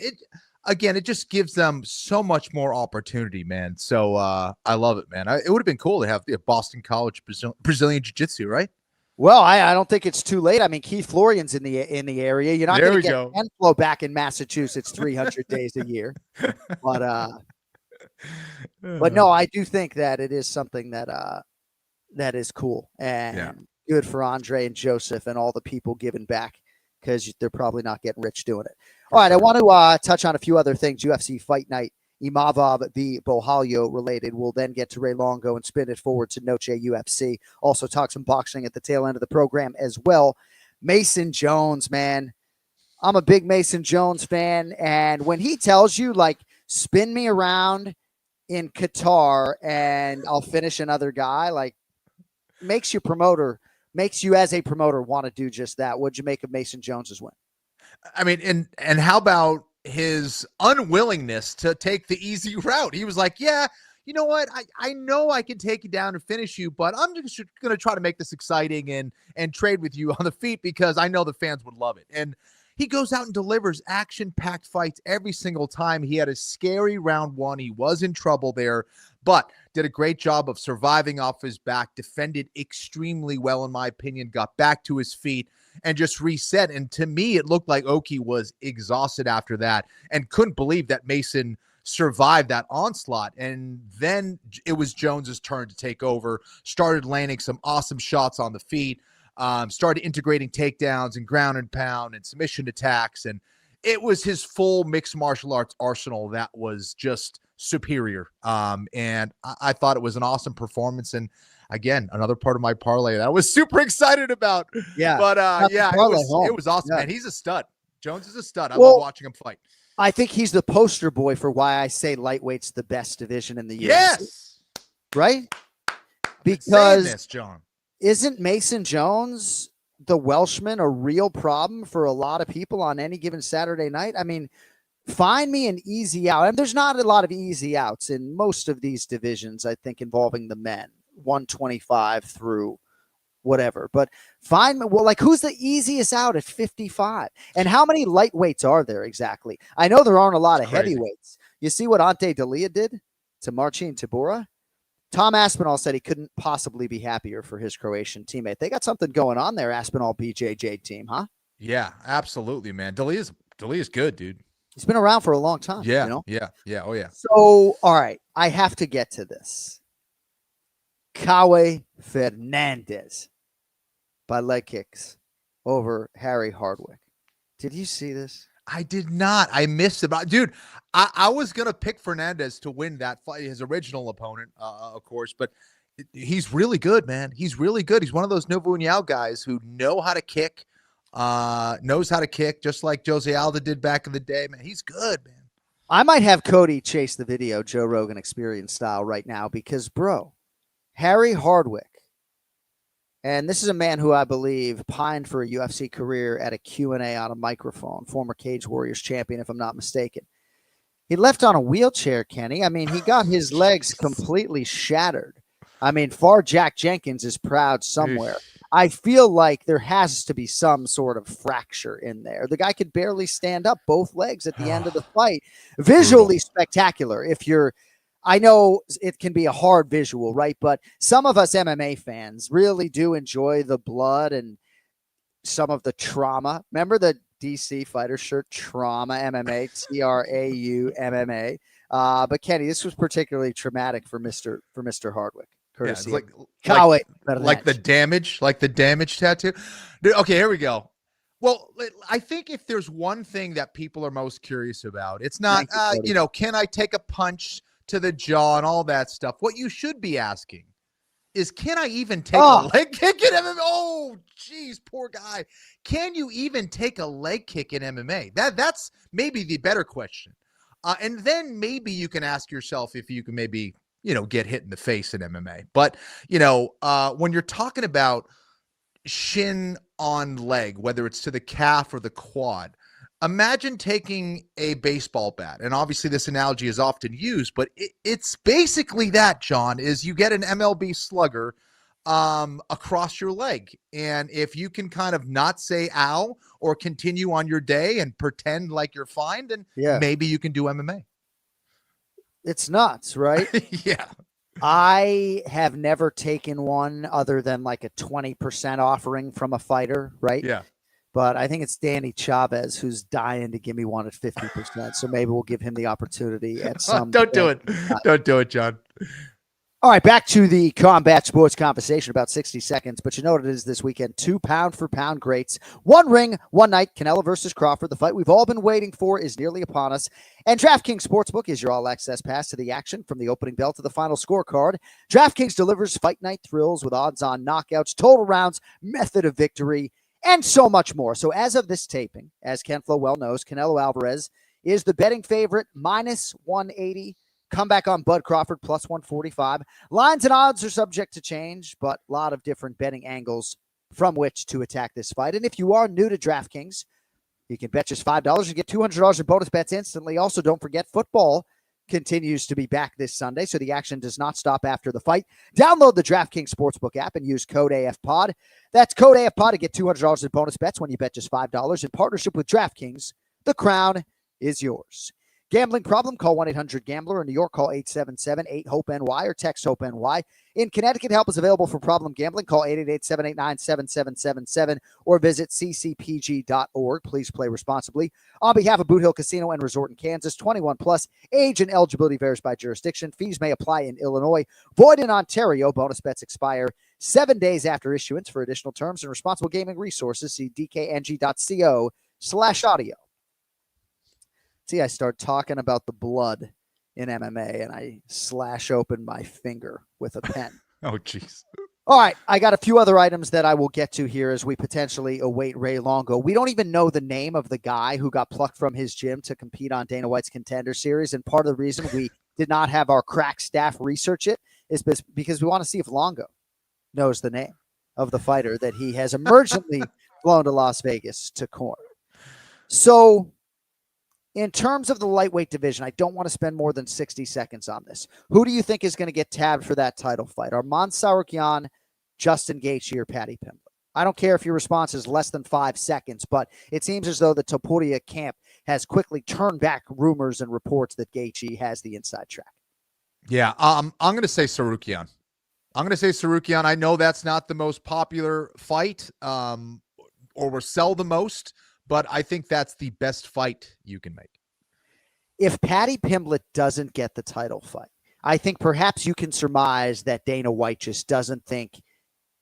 again, it just gives them so much more opportunity, man. So I love it, man. It would have been cool to have the Boston College Brazilian Jiu-Jitsu, right?
Well, I don't think it's too late. I mean, Keith Florian's in the area. You're not going to get Canelo back in Massachusetts 300 days a year. But no, I do think that it is something that is cool and good for Andre and Joseph and all the people giving back, because they're probably not getting rich doing it. All right, I want to touch on a few other things. UFC Fight Night, Imavov v. Bohalio related. We'll then get to Ray Longo and spin it forward to Noche UFC. Also talk some boxing at the tail end of the program as well. Mason Jones, man. I'm a big Mason Jones fan, and when he tells you, like, spin me around in Qatar and I'll finish another guy, like, makes you as a promoter want to do just that. What'd you make of Mason Jones's win?
I mean, and how about his unwillingness to take the easy route? He was like, yeah, you know what? I know I can take you down and finish you, but I'm just going to try to make this exciting and trade with you on the feet because I know the fans would love it. And he goes out and delivers action-packed fights every single time. He had a scary round one. He was in trouble there, but did a great job of surviving off his back, defended extremely well, in my opinion, got back to his feet, and just reset. And to me, it looked like Oki was exhausted after that and couldn't believe that Mason survived that onslaught. And then it was Jones's turn to take over, started landing some awesome shots on the feet, started integrating takedowns and ground and pound and submission attacks. And it was his full mixed martial arts arsenal that was just superior. And I thought it was an awesome performance. And again, another part of my parlay that I was super excited about.
Yeah.
But it was awesome, man. He's a stud. Jones is a stud. I love watching him fight.
I think he's the poster boy for why I say lightweight's the best division in the UFC.
Yes.
Right? Because
this, John.
Isn't Mason Jones, the Welshman, a real problem for a lot of people on any given Saturday night? I mean, find me an easy out. And there's not a lot of easy outs in most of these divisions, I think, involving the men, 125 through whatever. But find me, well, like, who's the easiest out at 55? And how many lightweights are there exactly? I know there aren't a lot of heavyweights. You see what Ante D'Elia did to Marcin Tybura? Tom Aspinall said he couldn't possibly be happier for his Croatian teammate. They got something going on there, Aspinall BJJ team, huh?
Yeah, absolutely, man. D'Elia's good, dude.
He's been around for a long time.
Yeah,
you know?
yeah. Oh, yeah.
So, all right, I have to get to this. Kawe Fernandez by leg kicks over Harry Hardwick. Did you see this?
I did not. I missed it. Dude, I was going to pick Fernandez to win that fight, his original opponent, of course, but he's really good, man. He's really good. He's one of those Novo União guys who knows how to kick, just like Jose Aldo did back in the day, man. He's good, man.
I might have Cody chase the video Joe Rogan Experience style right now because, bro, Harry Hardwick, and this is a man who I believe pined for a UFC career at a Q&A on a microphone, former Cage Warriors champion, if I'm not mistaken. He left on a wheelchair, Kenny. I mean, he got his legs completely shattered. I mean, Far Jack Jenkins is proud somewhere. I feel like there has to be some sort of fracture in there. The guy could barely stand up both legs at the end of the fight. Visually spectacular. I know it can be a hard visual, right? But some of us MMA fans really do enjoy the blood and some of the trauma. Remember the DC fighter shirt, Trauma MMA, TRAU MMA. But Kenny, this was particularly traumatic for Mr. Hardwick. Courtesy
like the damage tattoo. Dude, okay, here we go. Well, I think if there's one thing that people are most curious about, it's not, can I take a punch to the jaw and all that stuff? What you should be asking is, can I even take a leg kick in MMA? Oh, geez, poor guy. Can you even take a leg kick in MMA? That's maybe the better question. And then maybe you can ask yourself if you can maybe, get hit in the face in MMA. But, when you're talking about shin on leg, whether it's to the calf or the quad, imagine taking a baseball bat, and obviously this analogy is often used, but it's basically that, John, is you get an MLB slugger across your leg. And if you can kind of not say ow or continue on your day and pretend like you're fine, then maybe you can do MMA.
It's nuts, right?
Yeah.
I have never taken one other than like a 20% offering from a fighter, right?
Yeah.
But I think it's Danny Chavez who's dying to give me one at 50%. So maybe we'll give him the opportunity at some
Don't do it. Don't do it, John.
All right, back to the combat sports conversation, about 60 seconds. But you know what it is this weekend? 2 pound-for-pound greats. One ring, one night, Canelo versus Crawford. The fight we've all been waiting for is nearly upon us. And DraftKings Sportsbook is your all-access pass to the action from the opening bell to the final scorecard. DraftKings delivers fight night thrills with odds-on knockouts, total rounds, method of victory, and so much more. So as of this taping, as Ken Flo well knows, Canelo Alvarez is the betting favorite, minus 180. Comeback on Bud Crawford, plus 145. Lines and odds are subject to change, but a lot of different betting angles from which to attack this fight. And if you are new to DraftKings, you can bet just $5 and get $200 in bonus bets instantly. Also, don't forget, football continues to be back this Sunday, so the action does not stop after the fight. Download the DraftKings Sportsbook app and use code AFPOD. That's code AFPOD to get $200 in bonus bets when you bet just $5. In partnership with DraftKings, the crown is yours. Gambling problem? Call 1-800-GAMBLER. In New York, call 877-8-HOPE-NY or text HOPE-NY. In Connecticut, help is available for problem gambling. Call 888-789-7777 or visit ccpg.org. Please play responsibly. On behalf of Boot Hill Casino and Resort in Kansas, 21 plus, age and eligibility varies by jurisdiction. Fees may apply in Illinois. Void in Ontario. Bonus bets expire 7 days after issuance. For additional terms and responsible gaming resources, see dkng.co/audio. See, I start talking about the blood in MMA and I slash open my finger with a pen.
Oh, jeez.
All right. I got a few other items that I will get to here as we potentially await Ray Longo. We don't even know the name of the guy who got plucked from his gym to compete on Dana White's Contender Series. And part of the reason we did not have our crack staff research it is because we want to see if Longo knows the name of the fighter that he has emergently flown to Las Vegas to corner. So, in terms of the lightweight division, I don't want to spend more than 60 seconds on this. Who do you think is going to get tabbed for that title fight? Arman Tsarukyan, Justin Gaethje, or Paddy Pimblett? I don't care if your response is less than 5 seconds, but it seems as though the Topuria camp has quickly turned back rumors and reports that Gaethje has the inside track.
Yeah, I'm going to say Tsarukyan. I know that's not the most popular fight or will sell the most, but I think that's the best fight you can make.
If Paddy Pimblett doesn't get the title fight, I think perhaps you can surmise that Dana White just doesn't think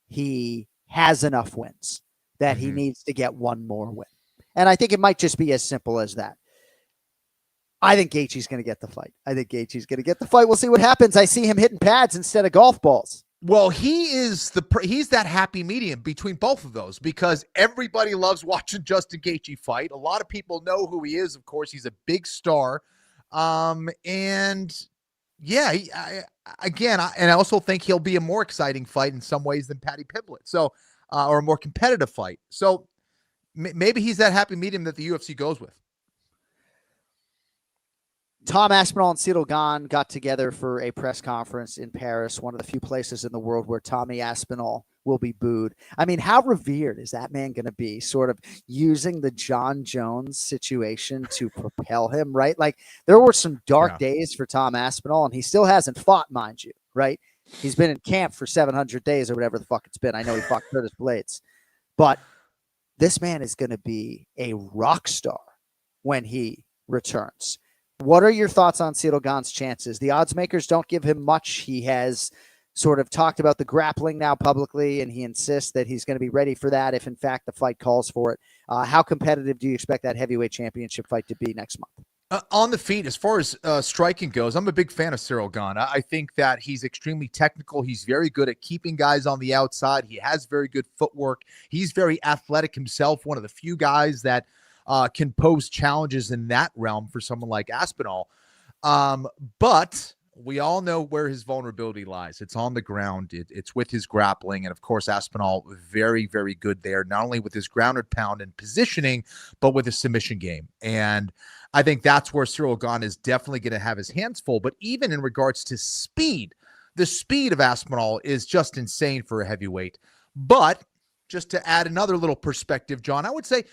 he has enough wins, that he needs to get one more win. And I think it might just be as simple as that. I think Gaethje's going to get the fight. We'll see what happens. I see him hitting pads instead of golf balls.
Well, he's that happy medium between both of those because everybody loves watching Justin Gaethje fight. A lot of people know who he is. Of course, he's a big star. And yeah, I also think he'll be a more exciting fight in some ways than Paddy Pimblett. So, or a more competitive fight. So maybe he's that happy medium that the UFC goes with.
Tom Aspinall and Ciryl Gane got together for a press conference in Paris, one of the few places in the world where Tommy Aspinall will be booed. I mean, how revered is that man going to be, sort of using the John Jones situation to propel him, right? Like, there were some dark days for Tom Aspinall, and he still hasn't fought, mind you, right? He's been in camp for 700 days or whatever the fuck it's been. I know he fought Curtis Blades. But this man is going to be a rock star when he returns. What are your thoughts on Ciryl Gane's chances? The odds makers don't give him much. He has sort of talked about the grappling now publicly, and he insists that he's going to be ready for that if, in fact, the fight calls for it. How competitive do you expect that heavyweight championship fight to be next month?
On the feet, as far as striking goes, I'm a big fan of Ciryl Gane. I think that he's extremely technical. He's very good at keeping guys on the outside. He has very good footwork. He's very athletic himself, one of the few guys that can pose challenges in that realm for someone like Aspinall. But we all know where his vulnerability lies. It's on the ground. It's with his grappling. And, of course, Aspinall, very, very good there, not only with his grounded pound and positioning, but with his submission game. And I think that's where Ciryl Gane is definitely going to have his hands full. But even in regards to speed, the speed of Aspinall is just insane for a heavyweight. But just to add another little perspective, John, I would say,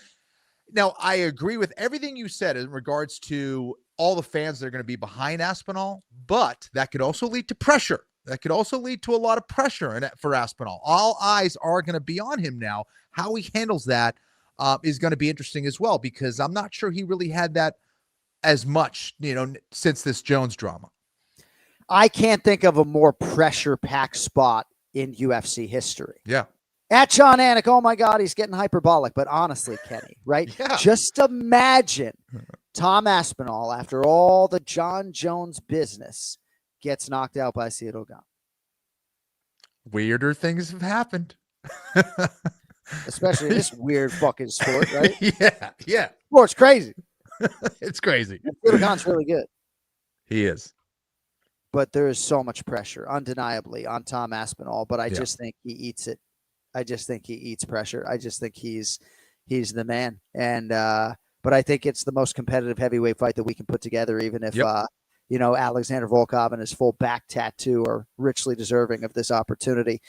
now I agree with everything you said in regards to all the fans that are going to be behind Aspinall, but that could also lead to pressure. That could also lead to a lot of pressure for Aspinall. All eyes are going to be on him now. How he handles that is going to be interesting as well, because I'm not sure he really had that as much, since this Jones drama.
I can't think of a more pressure-packed spot in UFC history.
Yeah.
At John Anik, oh my God, he's getting hyperbolic. But honestly, Kenny, right?
Yeah.
Just imagine Tom Aspinall, after all the John Jones business, gets knocked out by Cyril Gane.
Weirder things have happened.
Especially in this weird fucking sport, right?
Yeah.
Sport's crazy.
It's crazy.
Cyril Gane's really good.
He is.
But there is so much pressure, undeniably, on Tom Aspinall. But I just think he eats it. I just think he eats pressure. I just think he's the man. And but I think it's the most competitive heavyweight fight that we can put together, even if Alexander Volkov and his full back tattoo are richly deserving of this opportunity.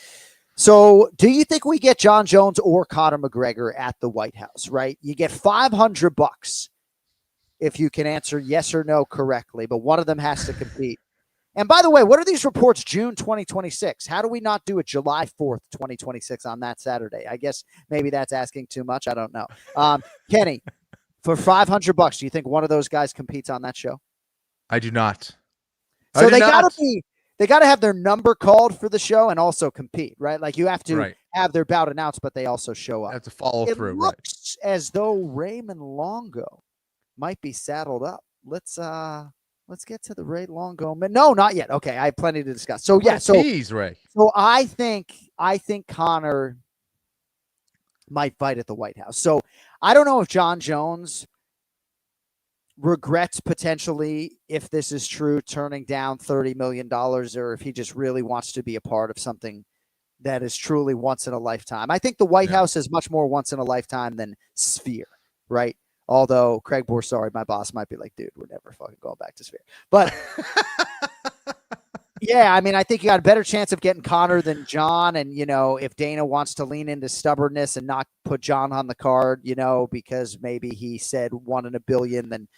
So do you think we get John Jones or Conor McGregor at the White House, right? You get $500 if you can answer yes or no correctly, but one of them has to compete. And by the way, what are these reports? June 2026. How do we not do it July 4th, 2026 on that Saturday? I guess maybe that's asking too much. I don't know. Kenny, for $500, do you think one of those guys competes on that show?
I do not.
So they gotta have their number called for the show and also compete, right? Like you have to have their bout announced, but they also show up.
Have to follow through.
It looks as though Raymond Longo might be saddled up. Let's get to the Ray Longo. No, not yet. Okay, I have plenty to discuss. So yeah,
Ray.
So I think Conor might fight at the White House. So I don't know if John Jones regrets potentially, if this is true, turning down $30 million, or if he just really wants to be a part of something that is truly once in a lifetime. I think the White House is much more once in a lifetime than Sphere, right? Although Craig Borsari, my boss, might be like, dude, we're never fucking going back to Sphere. But yeah, I mean, I think you got a better chance of getting Conor than John. And, if Dana wants to lean into stubbornness and not put John on the card, because maybe he said 1 in a billion, then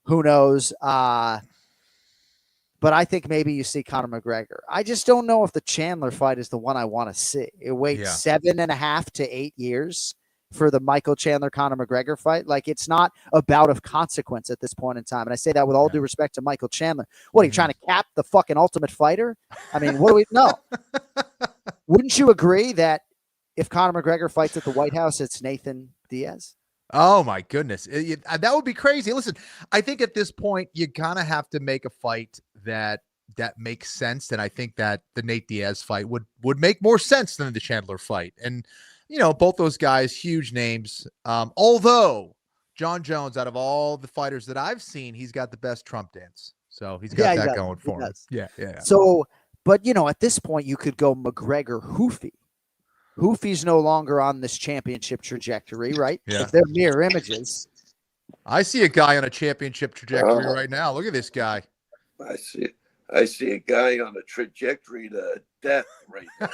who knows? But I think maybe you see Conor McGregor. I just don't know if the Chandler fight is the one I want to see. It waits 7.5 to 8 years for the Michael Chandler Conor McGregor fight. Like, it's not a bout of consequence at this point in time. And I say that with all due respect to Michael Chandler. What, are you trying to cap the fucking Ultimate Fighter? I mean, what do we know? Wouldn't you agree that if Conor McGregor fights at the White House, it's Nathan Diaz?
Oh my goodness. That would be crazy. Listen, I think at this point, you kind of have to make a fight that makes sense. And I think that the Nate Diaz fight would make more sense than the Chandler fight. And, both those guys, huge names. Although John Jones, out of all the fighters that I've seen, he's got the best Trump dance. So he's got that going for him. Yeah.
So, but at this point, you could go McGregor Hoofy. Hoofy's no longer on this championship trajectory, right?
Yeah.
They're mirror images.
I see a guy on a championship trajectory right now. Look at this guy.
I see a guy on a trajectory to death right now.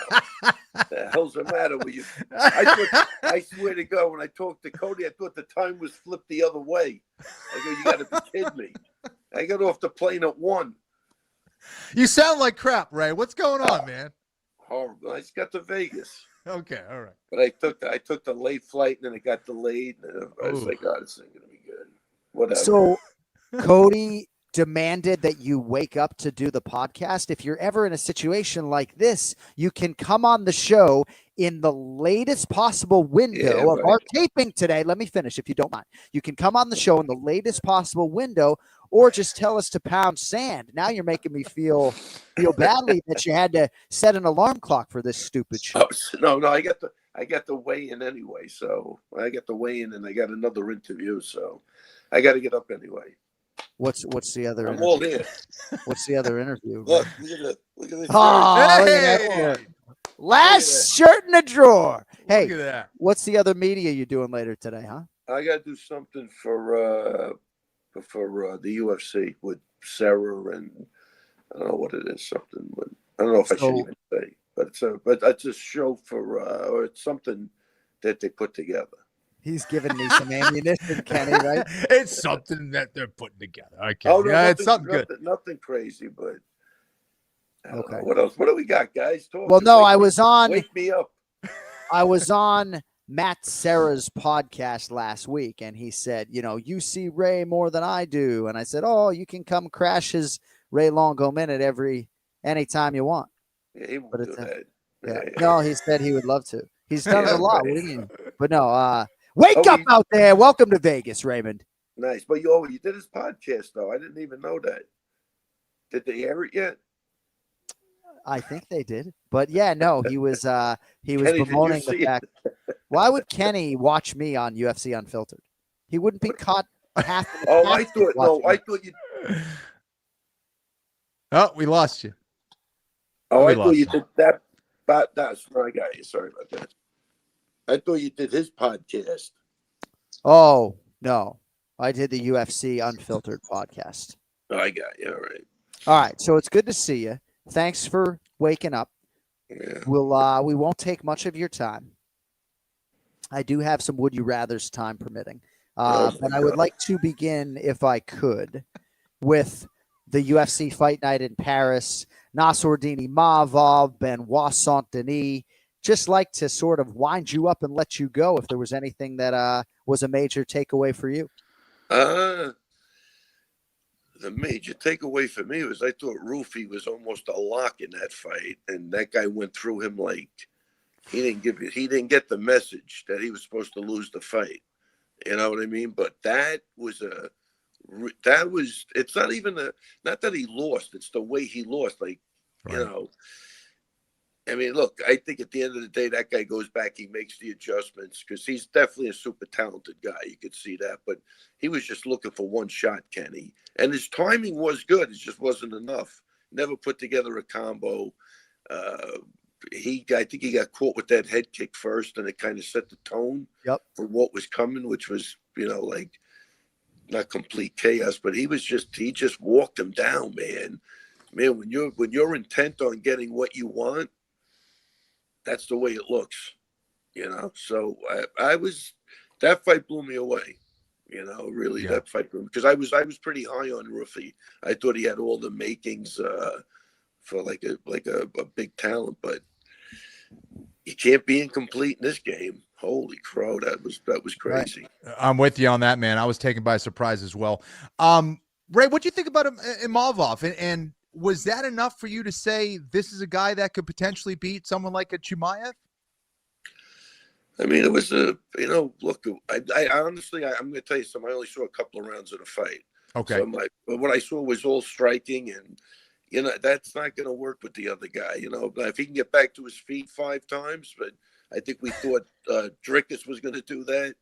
The hell's the matter with you? I swear to God, when I talked to Cody, I thought the time was flipped the other way. I go, you got to be kidding me. I got off the plane at 1.
You sound like crap, Ray. What's going on, man?
Horrible. I just got to Vegas.
Okay, all right.
But I took the late flight, and then it got delayed. And I was like, oh, this ain't going to be good. Whatever.
So Cody demanded that you wake up to do the podcast. If you're ever in a situation like this, you can come on the show in the latest possible window of our taping today. Let me finish, if you don't mind. You can come on the show in the latest possible window, or just tell us to pound sand. Now you're making me feel badly that you had to set an alarm clock for this stupid show.
No, I got the weigh in anyway. So I got the weigh in, and I got another interview. So I got to get up anyway.
What's the other?
I'm all here.
What's the other interview?
Look at this.
Oh, hey! Last shirt in the drawer. Hey,
look at that.
What's the other media you doing later today, huh?
I got to do something for the UFC with Sarah, and I don't know what it is. Something with I don't know if I should
So-
even say, but that's a show for or it's something that they put together.
He's giving me some ammunition, Kenny, right?
It's something that they're putting together. Okay.
Oh, no,
Yeah, it's something good.
Nothing crazy, but I don't
Okay.
know. What else? What do we got, guys? Talk.
Well, no, I was on
Wake me up.
I was on Matt Serra's podcast last week, and he said, you see Ray more than I do. And I said, oh, you can come crash his Ray Longo minute anytime you want.
Yeah, he won't
But
do
it's
that.
Yeah.
Yeah.
No, he said he would love to. He's done it a lot.
Right.
What do you mean? But no, wake
Oh,
up out there. Welcome to Vegas, Raymond.
Nice. But you did his podcast, though. I didn't even know that. Did they air it yet?
I think they did. But yeah, no, he was
Kenny,
bemoaning
did you
the
see
fact. Why would Kenny watch me on UFC Unfiltered? He wouldn't be caught half.
Oh, I thought you.
Oh, we lost you.
Oh,
We
I thought
lost
you
him.
did that. But that's where I got you. Sorry about that. I thought you did his podcast.
Oh, no. I did the UFC Unfiltered podcast.
Oh, I got you. All right.
All right. So it's good to see you. Thanks for waking up.
Yeah.
We won't take much of your time. I do have some would you rathers, time permitting. But I would like to begin, if I could, with the UFC Fight Night in Paris. Nassourdini Mavov, Benoit Saint-Denis. Just like to sort of wind you up and let you go if there was anything that was a major takeaway for you.
The major takeaway for me was I thought Rufy was almost a lock in that fight, and that guy went through him like he didn't get the message that he was supposed to lose the fight. You know what I mean? But it's not even not that he lost, it's the way he lost. Like,
Right.
I mean, look, I think at the end of the day, that guy goes back, he makes the adjustments because he's definitely a super talented guy. You could see that, but he was just looking for one shot, Kenny. And his timing was good. It just wasn't enough. Never put together a combo. I think he got caught with that head kick first, and it kind of set the tone for what was coming, which was, like not complete chaos, but he just walked him down, man. Man, when you're intent on getting what you want, that's the way it looks, So that fight blew me away, really. That fight blew me, because I was pretty high on Rufy. I thought he had all the makings for like a big talent, but you can't be incomplete in this game. Holy crow, that was crazy.
Right. I'm with you on that, man. I was taken by surprise as well. Ray, what do you think about Imavov? And was that enough for you to say this is a guy that could potentially beat someone like a Chimaev?
I mean, it was look, I honestly, I'm going to tell you something. I only saw a couple of rounds of the fight.
Okay.
So but what I saw was all striking, and, that's not going to work with the other guy, if he can get back to his feet 5 times, but I think we thought Drickus was going to do that.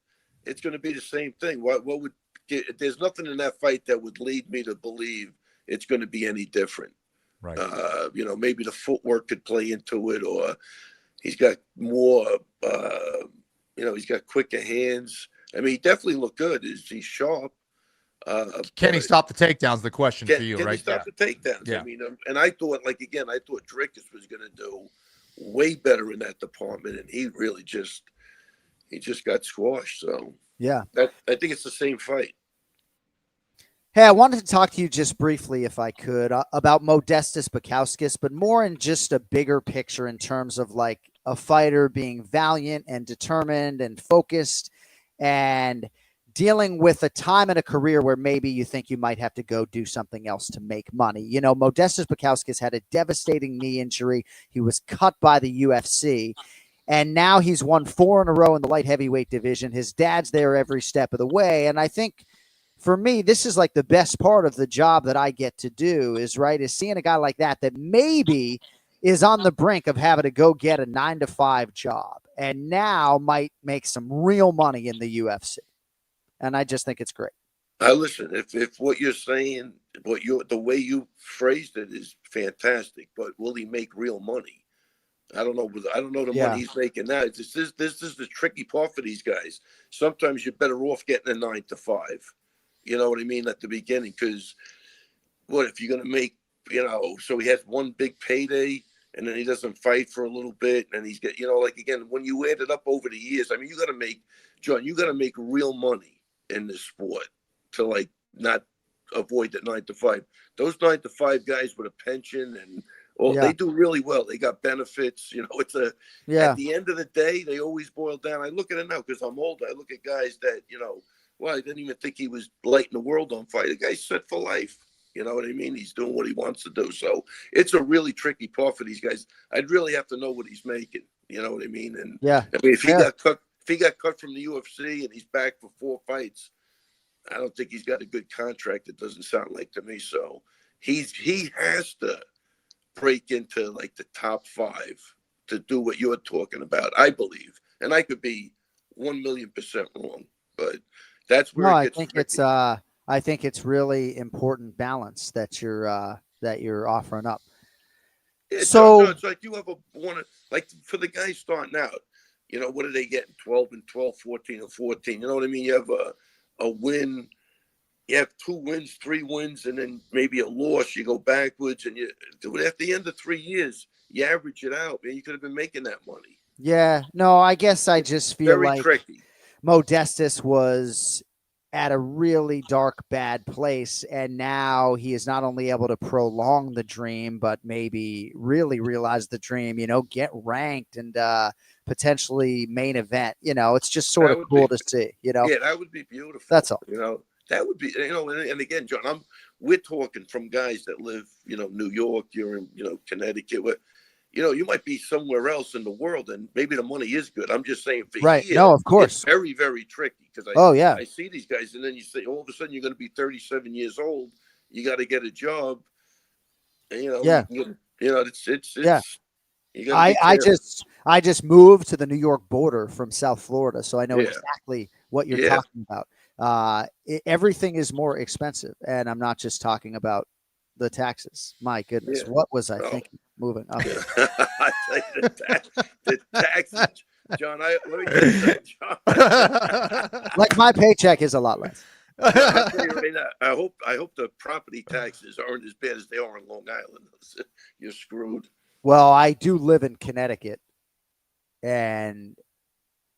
It's going to be the same thing. There's nothing in that fight that would lead me to believe it's going to be any different.
Right.
Maybe the footwork could play into it, or he's got more, he's got quicker hands. I mean, he definitely looked good. He's sharp.
Can he stop the takedowns? The question for you,
can
right?
He stop the takedowns?
Yeah.
I mean, and I thought, Drickus was going to do way better in that department, and he really just got squashed. So
yeah,
I think it's the same fight.
Hey, I wanted to talk to you just briefly, if I could, about Modestas Bukauskas, but more in just a bigger picture in terms of like a fighter being valiant and determined and focused and dealing with a time in a career where maybe you think you might have to go do something else to make money. Modestas Bukauskas had a devastating knee injury. He was cut by the UFC, and now he's won 4 in a row in the light heavyweight division. His dad's there every step of the way, and I think for me, this is like the best part of the job that I get to do is seeing a guy like that maybe is on the brink of having to go get a 9-to-5 job and now might make some real money in the UFC. And I just think it's great.
Listen, if what you're saying, the way you phrased it is fantastic, but will he make real money? I don't know the money he's making now. This is the tricky part for these guys. Sometimes you're better off getting a 9-to-5. You know what I mean, at the beginning, because what if you're going to make, so he has one big payday, and then he doesn't fight for a little bit, and he's get, like, again, when you add it up over the years, I mean, you got to make real money in this sport to, like, not avoid that 9 to 5. Those 9 to 5 guys with a pension and they do really well. They got benefits. It's at the end of the day, they always boil down. I look at it now because I'm older. I look at guys that, well, I didn't even think he was lighting the world on fire. The guy's set for life. You know what I mean? He's doing what he wants to do. So it's a really tricky part for these guys. I'd really have to know what he's making. You know what I mean? And I mean, if he got cut from the UFC and he's back for 4 fights, I don't think he's got a good contract. It doesn't sound like to me. So he has to break into like the top 5 to do what you're talking about, I believe. And I could be 1,000,000% wrong, but that's where it gets tricky.
I think it's really important balance that you're offering up.
Yeah,
so
it's like you have like for the guys starting out, what are they getting? 12 and 12, 14 and 14. You know what I mean? You have a win, you have 2 wins, 3 wins, and then maybe a loss. You go backwards, and at the end of 3 years, you average it out, man. You could have been making that money.
Yeah, no, I guess I just feel
very
like
tricky.
Modestus was at a really dark, bad place, and now he is not only able to prolong the dream, but maybe really realize the dream. Get ranked and potentially main event. It's just sort of cool to see.
Yeah, that would be beautiful.
That's all.
That would be, and again, John, we're talking from guys that live, New York, you're in, Connecticut, where, you might be somewhere else in the world and maybe the money is good. I'm just saying for
right.
Here,
no, of course.
It's very, very tricky because I see these guys and then you say, all of a sudden you're going to be 37 years old. You got to get a job. And,
I just moved to the New York border from South Florida, so I know exactly what you're talking about. Everything is more expensive, and I'm not just talking about the taxes. My goodness, what was I thinking? Moving up.
I tell you, the taxes, John. Let me tell you that, John.
Like my paycheck is a lot less.
I'll tell you right now, I hope the property taxes aren't as bad as they are on Long Island. You're screwed.
Well, I do live in Connecticut, and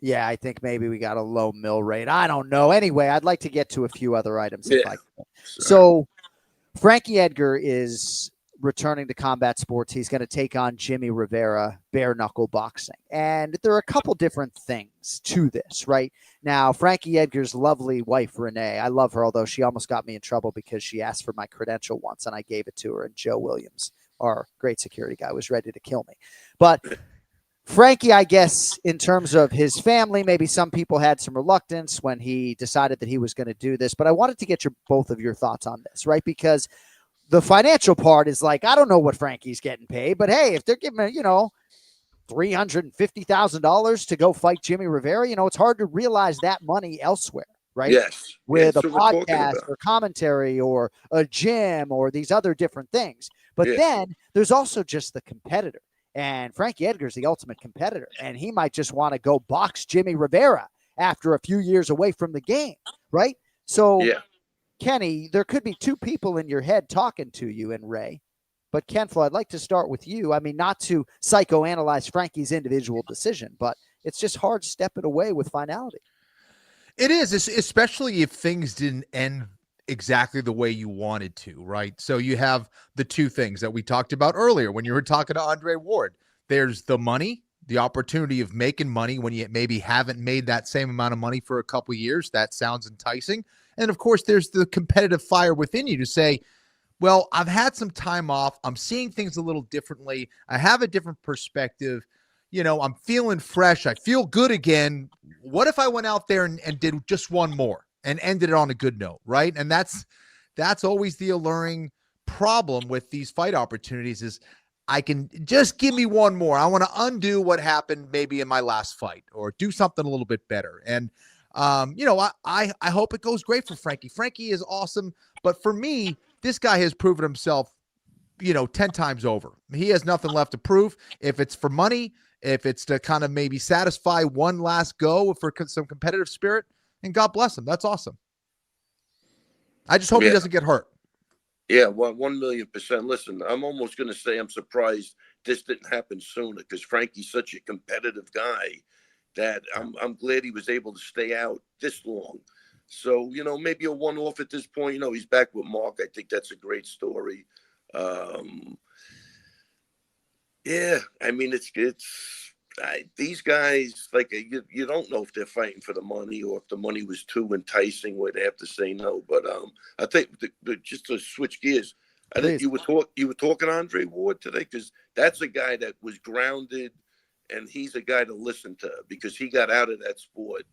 I think maybe we got a low mill rate. I don't know. Anyway, I'd like to get to a few other items if I can. So Frankie Edgar is returning to combat sports. He's going to take on Jimmy Rivera, bare knuckle boxing. And there are a couple different things to this, right? Now, Frankie Edgar's lovely wife, Renee, I love her, although she almost got me in trouble because she asked for my credential once and I gave it to her. And Joe Williams, our great security guy, was ready to kill me. But Frankie, I guess, in terms of his family, maybe some people had some reluctance when he decided that he was going to do this. But I wanted to get both of your thoughts on this, right? Because the financial part is like, I don't know what Frankie's getting paid, but hey, if they're giving him, $350,000 to go fight Jimmy Rivera, it's hard to realize that money elsewhere, right?
Yes.
With a podcast or commentary or a gym or these other different things. But then there's also just the competitor. And Frankie Edgar's the ultimate competitor. And he might just want to go box Jimmy Rivera after a few years away from the game, right? So, Kenny, there could be 2 people in your head talking to you and Ray. But Kenflo, I'd like to start with you. I mean, not to psychoanalyze Frankie's individual decision, but it's just hard stepping away with finality.
It is, especially if things didn't end exactly the way you wanted to, right? So you have the 2 things that we talked about earlier when you were talking to Andre Ward. There's the money, the opportunity of making money when you maybe haven't made that same amount of money for a couple of years. That sounds enticing. And of course, there's the competitive fire within you to say, well, I've had some time off. I'm seeing things a little differently. I have a different perspective. I'm feeling fresh. I feel good again. What if I went out there and did just one more and ended it on a good note, right? And that's always the alluring problem with these fight opportunities is I can just give me one more. I want to undo what happened maybe in my last fight or do something a little bit better. And I hope it goes great for Frankie. Frankie is awesome. But for me, this guy has proven himself, 10 times over. He has nothing left to prove. If it's for money, if it's to kind of maybe satisfy one last go for some competitive spirit, and God bless him. That's awesome. I just hope he doesn't get hurt.
Yeah, 1,000,000%. Listen, I'm almost going to say I'm surprised this didn't happen sooner because Frankie's such a competitive guy that I'm glad he was able to stay out this long. So, maybe a one-off at this point. He's back with Mark. I think that's a great story. Yeah, I mean, these guys, like, you don't know if they're fighting for the money or if the money was too enticing where they have to say no. But I think just to switch gears, I think you were talking Andre Ward today because that's a guy that was grounded, and he's a guy to listen to because he got out of that sport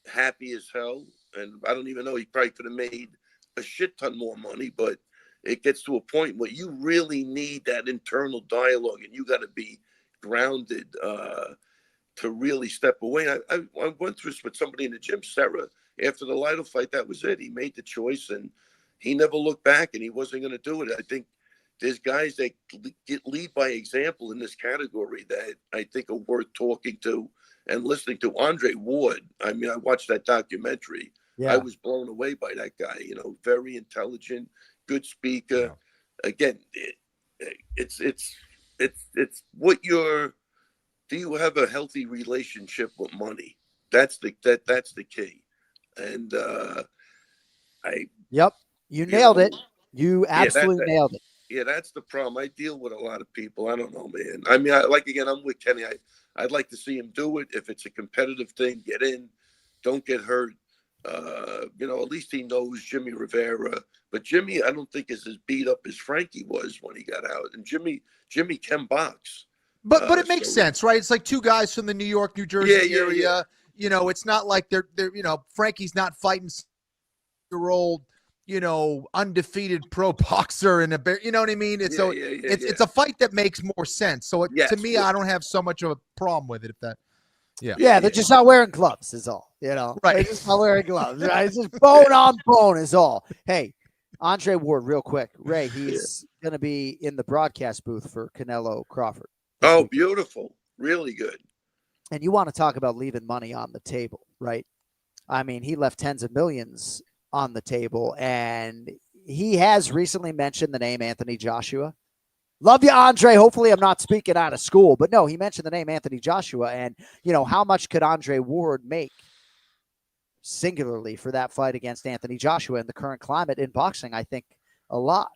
happy as hell. And I don't even know, he probably could have made a shit ton more money, but it gets to a point where you really need that internal dialogue, and you got to be grounded to really step away. I went through this with somebody in the gym, Sarah, after the Lytle fight. That was it. He made the choice, and he never looked back, and he wasn't going to do it. I think there's guys that lead by example in this category that I think are worth talking to and listening to. Andre Ward, I mean, I watched that documentary. Yeah. I was blown away by that guy, very intelligent, good speaker. Yeah. Again, it's what do you have a healthy relationship with money? That's the key. And
you nailed it. You absolutely nailed it.
Yeah, that's the problem. I deal with a lot of people. I don't know, man. I mean, I'm with Kenny. I'd like to see him do it. If it's a competitive thing, get in. Don't get hurt. At least he knows Jimmy Rivera. But Jimmy, I don't think is as beat up as Frankie was when he got out. And Jimmy can box.
But it makes sense, right? It's like two guys from the New York, New Jersey area. Yeah. It's not like they're Frankie's not fighting your old, undefeated pro boxer and you know what I mean? It's a fight that makes more sense. So to me, I don't have so much of a problem with it. If that,
they're just not wearing gloves is all, right? They're just not wearing gloves, right? It's just bone on bone is all. Hey, Andre Ward, real quick. Ray, he's going to be in the broadcast booth for Canelo Crawford.
Oh, beautiful. Really good.
And you want to talk about leaving money on the table, right? I mean, he left tens of millions on the table, and he has recently mentioned the name Anthony Joshua. Love you, Andre. Hopefully I'm not speaking out of school, but no, he mentioned the name Anthony Joshua, and how much could Andre Ward make singularly for that fight against Anthony Joshua in the current climate in boxing? I think a lot,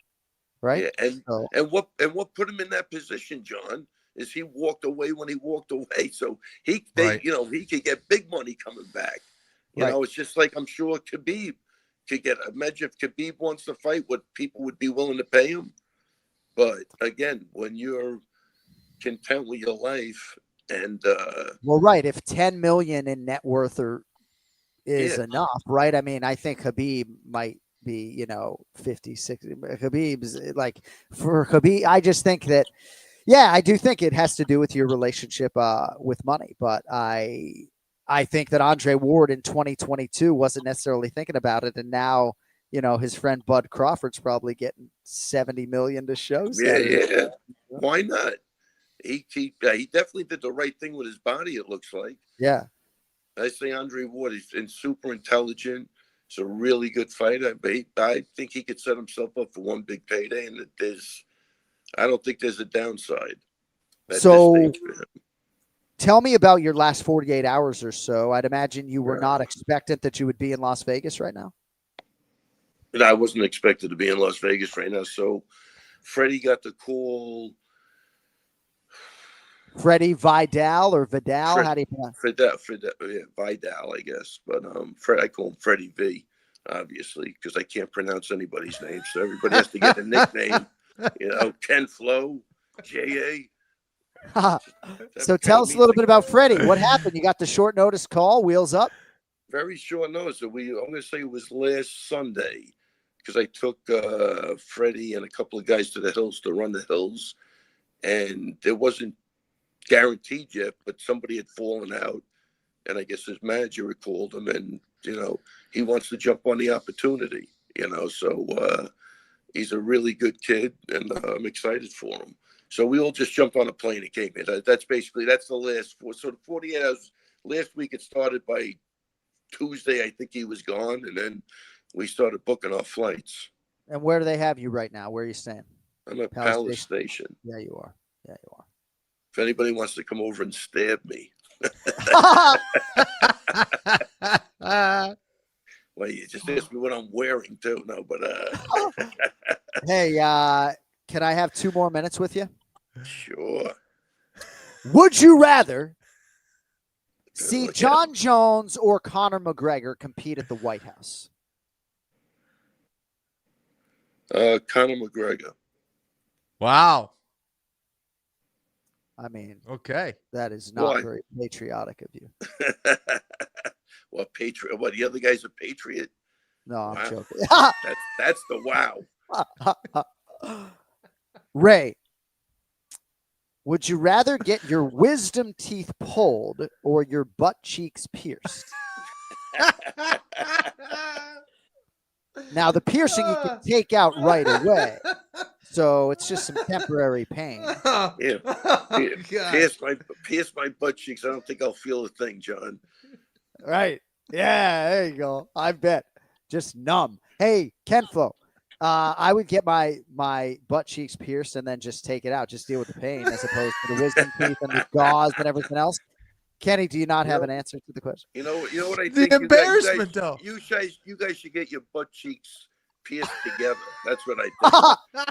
right?
Yeah, and what put him in that position, John, is he walked away when he walked away, so he could get big money coming back. It's just like I'm sure Khabib could get. Imagine if Khabib wants to fight, what people would be willing to pay him. But again, when you're content with your life and
if 10 million in net worth is enough, right? I mean, I think Khabib might be 50, 60. Khabib's like, for Khabib, I just think that I do think it has to do with your relationship with money, but I think that Andre Ward in 2022 wasn't necessarily thinking about it, and now his friend Bud Crawford's probably getting 70 million to show.
Yeah. Why not? He definitely did the right thing with his body, it looks like.
Yeah.
I say Andre Ward is super intelligent. He's a really good fighter. I think he could set himself up for one big payday, and I don't think there's a downside.
So tell me about your last 48 hours or so. I'd imagine you were not expectant that you would be in Las Vegas right now.
And I wasn't expected to be in Las Vegas right now. So Freddie got the call.
Freddie Vidal or Vidal? How do you pronounce
it? Vidal, I guess. But I call him Freddie V, obviously, because I can't pronounce anybody's name. So everybody has to get a nickname. Ken Flo, J.A.
So tell us a little bit about Freddie. What happened? You got the short notice call, wheels up?
Very short notice. I'm going to say it was last Sunday because I took Freddie and a couple of guys to the hills to run the hills. And it wasn't guaranteed yet, but somebody had fallen out. And I guess his manager had called him and, he wants to jump on the opportunity, So he's a really good kid and I'm excited for him. So we all just jumped on a plane and came in. That's the last 48 hours. Last week it started by Tuesday, I think he was gone, and then we started booking our flights.
And where do they have you right now? Where are you staying?
I'm at Palace Station.
Yeah, you are. Yeah, you are.
If anybody wants to come over and stab me. Well, you just asked me what I'm wearing too. No, but
Hey, can I have 2 more minutes with you?
Sure.
Would you rather see John Jones or Conor McGregor compete at the White House?
Conor McGregor.
Wow.
I mean,
okay.
That is not very patriotic of you.
Well, patriot. What, the other guy's a patriot?
No, I'm joking.
That's the wow.
Ray, would you rather get your wisdom teeth pulled or your butt cheeks pierced? Now, the piercing you can take out right away, so it's just some temporary pain.
Yeah. Pierce my butt cheeks. I don't think I'll feel a thing, John.
Right. Yeah, there you go. I bet. Just numb. Hey, Kenfo, I would get my butt cheeks pierced and then just take it out. Just deal with the pain as opposed to the wisdom teeth and the gauze and everything else. Kenny, do you not have an answer to the question?
You know what I think?
The embarrassment, though.
You guys should get your butt cheeks pierced together. That's what I think.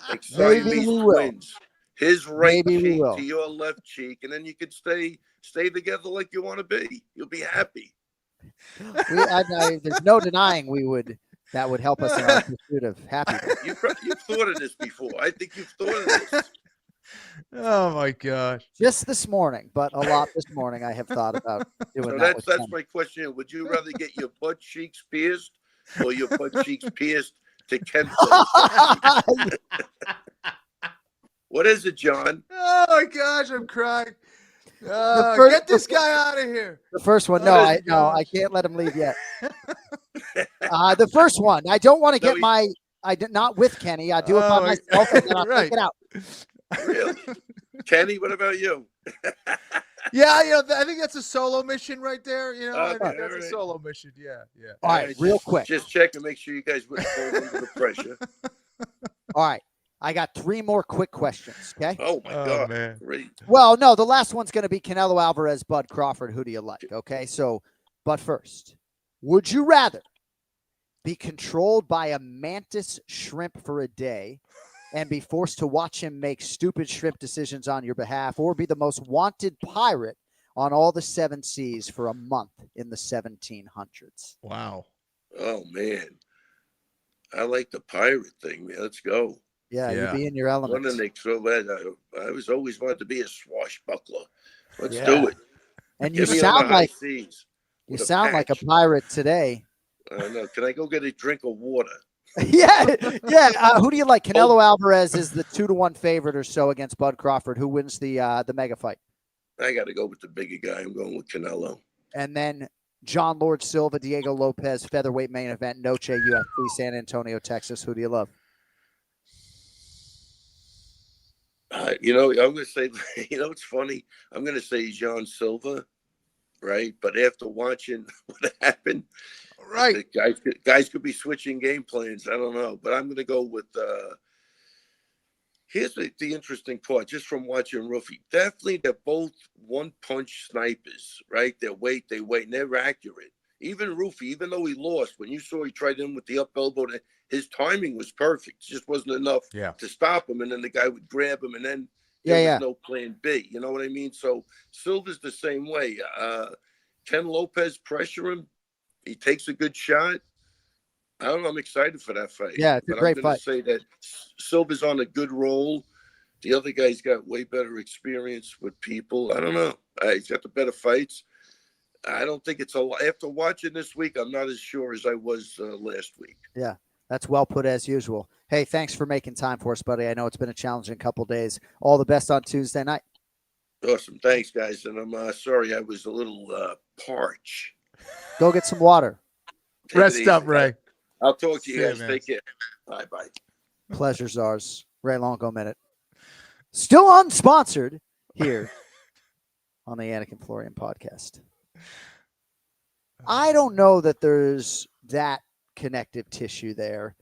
Like Siamese twins. His right cheek to your left cheek, and then you could stay together like you want to be. You'll be happy.
There's no denying that would help us in our pursuit of happiness.
You've thought of this before. I think you've thought of this.
Oh my gosh!
Just this morning, but a lot this morning I have thought about doing
that. That's my question. Would you rather get your butt cheeks pierced or your butt cheeks pierced to Ken? What is it, John?
Oh my gosh, I'm crying. Get this guy out of here.
The first one, no, I can't let him leave yet. The first one, I don't want to get not with Kenny. I do it by myself, and then I'll take it out.
Really? Kenny, what about you?
Yeah, I think that's a solo mission right there. I think that's a solo mission. Yeah.
All right, real quick.
Just check and make sure you guys wouldn't fall under the pressure.
All right. I got 3 more quick questions, okay?
Oh, my God.
Man.
Great.
Well, no, the last one's going to be Canelo Alvarez, Bud Crawford. Who do you like, okay? So, but first, would you rather be controlled by a mantis shrimp for a day and be forced to watch him make stupid shrimp decisions on your behalf, or be the most wanted pirate on all the 7 seas for a month in the 1700s?
Wow.
Oh, man. I like the pirate thing, man. Let's go.
Yeah, you'd be in your element.
I was always wanted to be a swashbuckler. Let's do it.
And you sound like a pirate today.
I know. Can I go get a drink of water?
Yeah. Who do you like? Canelo Alvarez is the 2-1 favorite or so against Bud Crawford. Who wins the mega fight?
I got to go with the bigger guy. I'm going with Canelo.
And then John Lord Silva, Diego Lopez, featherweight main event, Noche UFC, San Antonio, Texas. Who do you love?
I'm going to say, it's funny. I'm going to say John Silva, right? But after watching what happened,
right,
guys could be switching game plans. I don't know, but I'm going to go with. Here's the interesting part, just from watching Rufi. Definitely, they're both one-punch snipers, right? They wait, and they're accurate. Even Rufi, even though he lost, when you saw he tried in with the up elbow, his timing was perfect. It just wasn't enough to stop him, and then the guy would grab him, and then there was no plan B. You know what I mean? So Silva's the same way. Ken Lopez pressure him. He takes a good shot. I don't know. I'm excited for that fight.
Yeah, it's a great fight.
I'm going to say that Silva's on a good roll. The other guy's got way better experience with people. I don't know. He's got the better fights. I don't think it's after watching this week, I'm not as sure as I was last week.
Yeah, that's well put as usual. Hey, thanks for making time for us, buddy. I know it's been a challenging couple days. All the best on Tuesday night.
Awesome. Thanks, guys. And I'm sorry I was a little parched.
Go get some water.
Rest up, Ray.
I'll talk to you guys. Man. Take care. Bye-bye.
Pleasure's ours. Ray Longo Minute. Still unsponsored here on the Anik Florian podcast. I don't know that there's that connective tissue there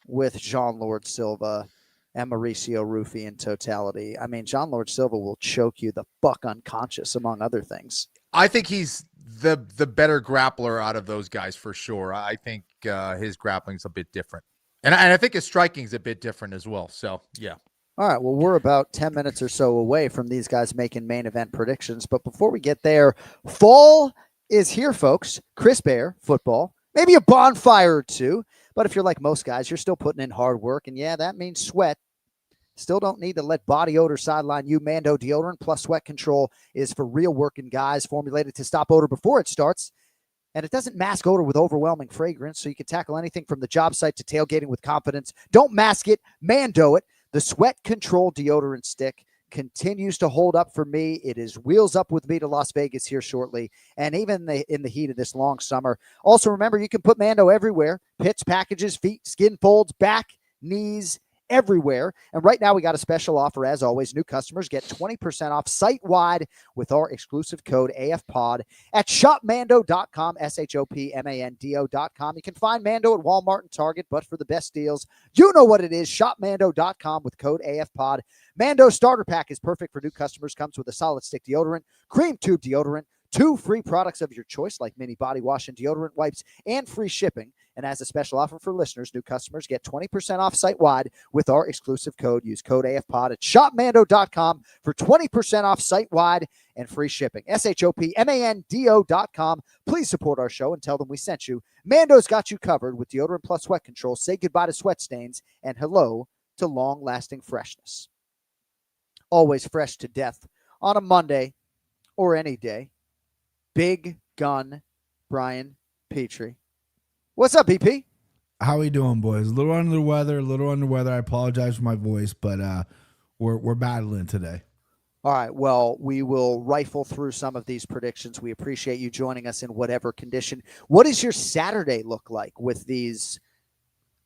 with Jean Lord Silva and Mauricio Rufy in totality. I mean, Jean Lord Silva will choke you the fuck unconscious, among other things.
I think he's the better grappler out of those guys for sure. I think his grappling's a bit different. And I think his striking's a bit different as well. So, yeah.
All right, well, we're about 10 minutes or so away from these guys making main event predictions. But before we get there, fall is here, folks. Crisp air, football, maybe a bonfire or two. But if you're like most guys, you're still putting in hard work. And yeah, that means sweat. Still don't need to let body odor sideline you. MANDO deodorant plus sweat control is for real working guys, formulated to stop odor before it starts. And it doesn't mask odor with overwhelming fragrance, so you can tackle anything from the job site to tailgating with confidence. Don't mask it, MANDO it. The sweat control deodorant stick continues to hold up for me. It is wheels up with me to Las Vegas here shortly, and even in the heat of this long summer. Also, remember, you can put MANDO everywhere. Pits, packages, feet, skin folds, back, knees, everywhere. And right now we got a special offer. As always, new customers get 20% off site-wide with our exclusive code AFPOD at shopmando.com, shopmando.com. You can find MANDO at Walmart and Target, but for the best deals, you know what it is, shopmando.com with code AFPOD. MANDO starter pack is perfect for new customers, comes with a solid stick deodorant, cream tube deodorant, 2 free products of your choice like mini body wash and deodorant wipes, and free shipping. And as a special offer for listeners, new customers get 20% off site-wide with our exclusive code. Use code AFPOD at shopmando.com for 20% off site-wide and free shipping. shopmando.com. Please support our show and tell them we sent you. Mando's got you covered with deodorant plus sweat control. Say goodbye to sweat stains and hello to long-lasting freshness. Always fresh to death on a Monday or any day. Big gun Brian Petrie. What's up, BP?
How we doing, boys? A little under the weather, I apologize for my voice, but we're battling today.
All right, well, we will rifle through some of these predictions. We appreciate you joining us in whatever condition. What does your Saturday look like with these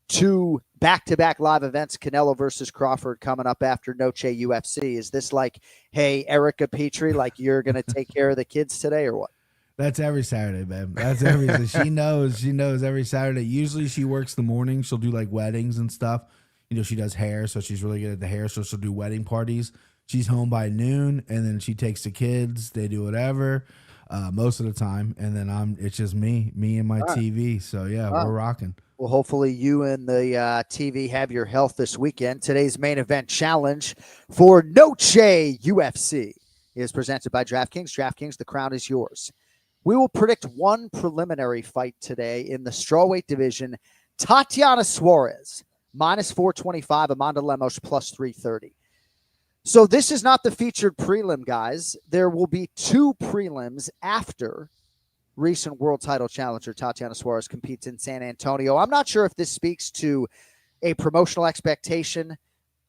2 back-to-back live events, Canelo versus Crawford, coming up after Noche UFC? Is this like, hey, Erica Petrie, like you're going to take care of the kids today or what?
That's every Saturday, babe. That's every she knows every Saturday. Usually she works the morning. She'll do like weddings and stuff. You know, she does hair, so she's really good at the hair, so she'll do wedding parties. She's home by noon, and then she takes the kids. They do whatever most of the time, and then it's just me and my TV. So, yeah, we're rocking.
Well, hopefully you and the TV have your health this weekend. Today's main event challenge for Noche UFC is presented by DraftKings. DraftKings, the crown is yours. We will predict one preliminary fight today in the strawweight division. Tatiana Suarez, minus 425, Amanda Lemos, plus 330. So this is not the featured prelim, guys. There will be 2 prelims after recent world title challenger Tatiana Suarez competes in San Antonio. I'm not sure if this speaks to a promotional expectation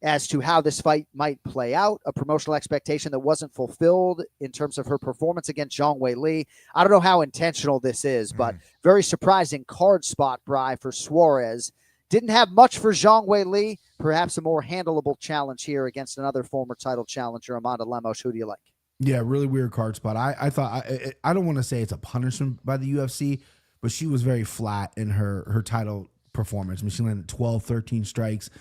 as to how this fight might play out, a promotional expectation that wasn't fulfilled in terms of her performance against Zhang Weili. I don't know how intentional this is, but very surprising card spot, Bri, for Suarez. Didn't have much for Zhang Weili, perhaps a more handleable challenge here against another former title challenger, Amanda Lemos. Who do you like?
Yeah, really weird card spot. I thought, I don't want to say it's a punishment by the UFC, but she was very flat in her title performance. I mean, she landed 12, 13 strikes.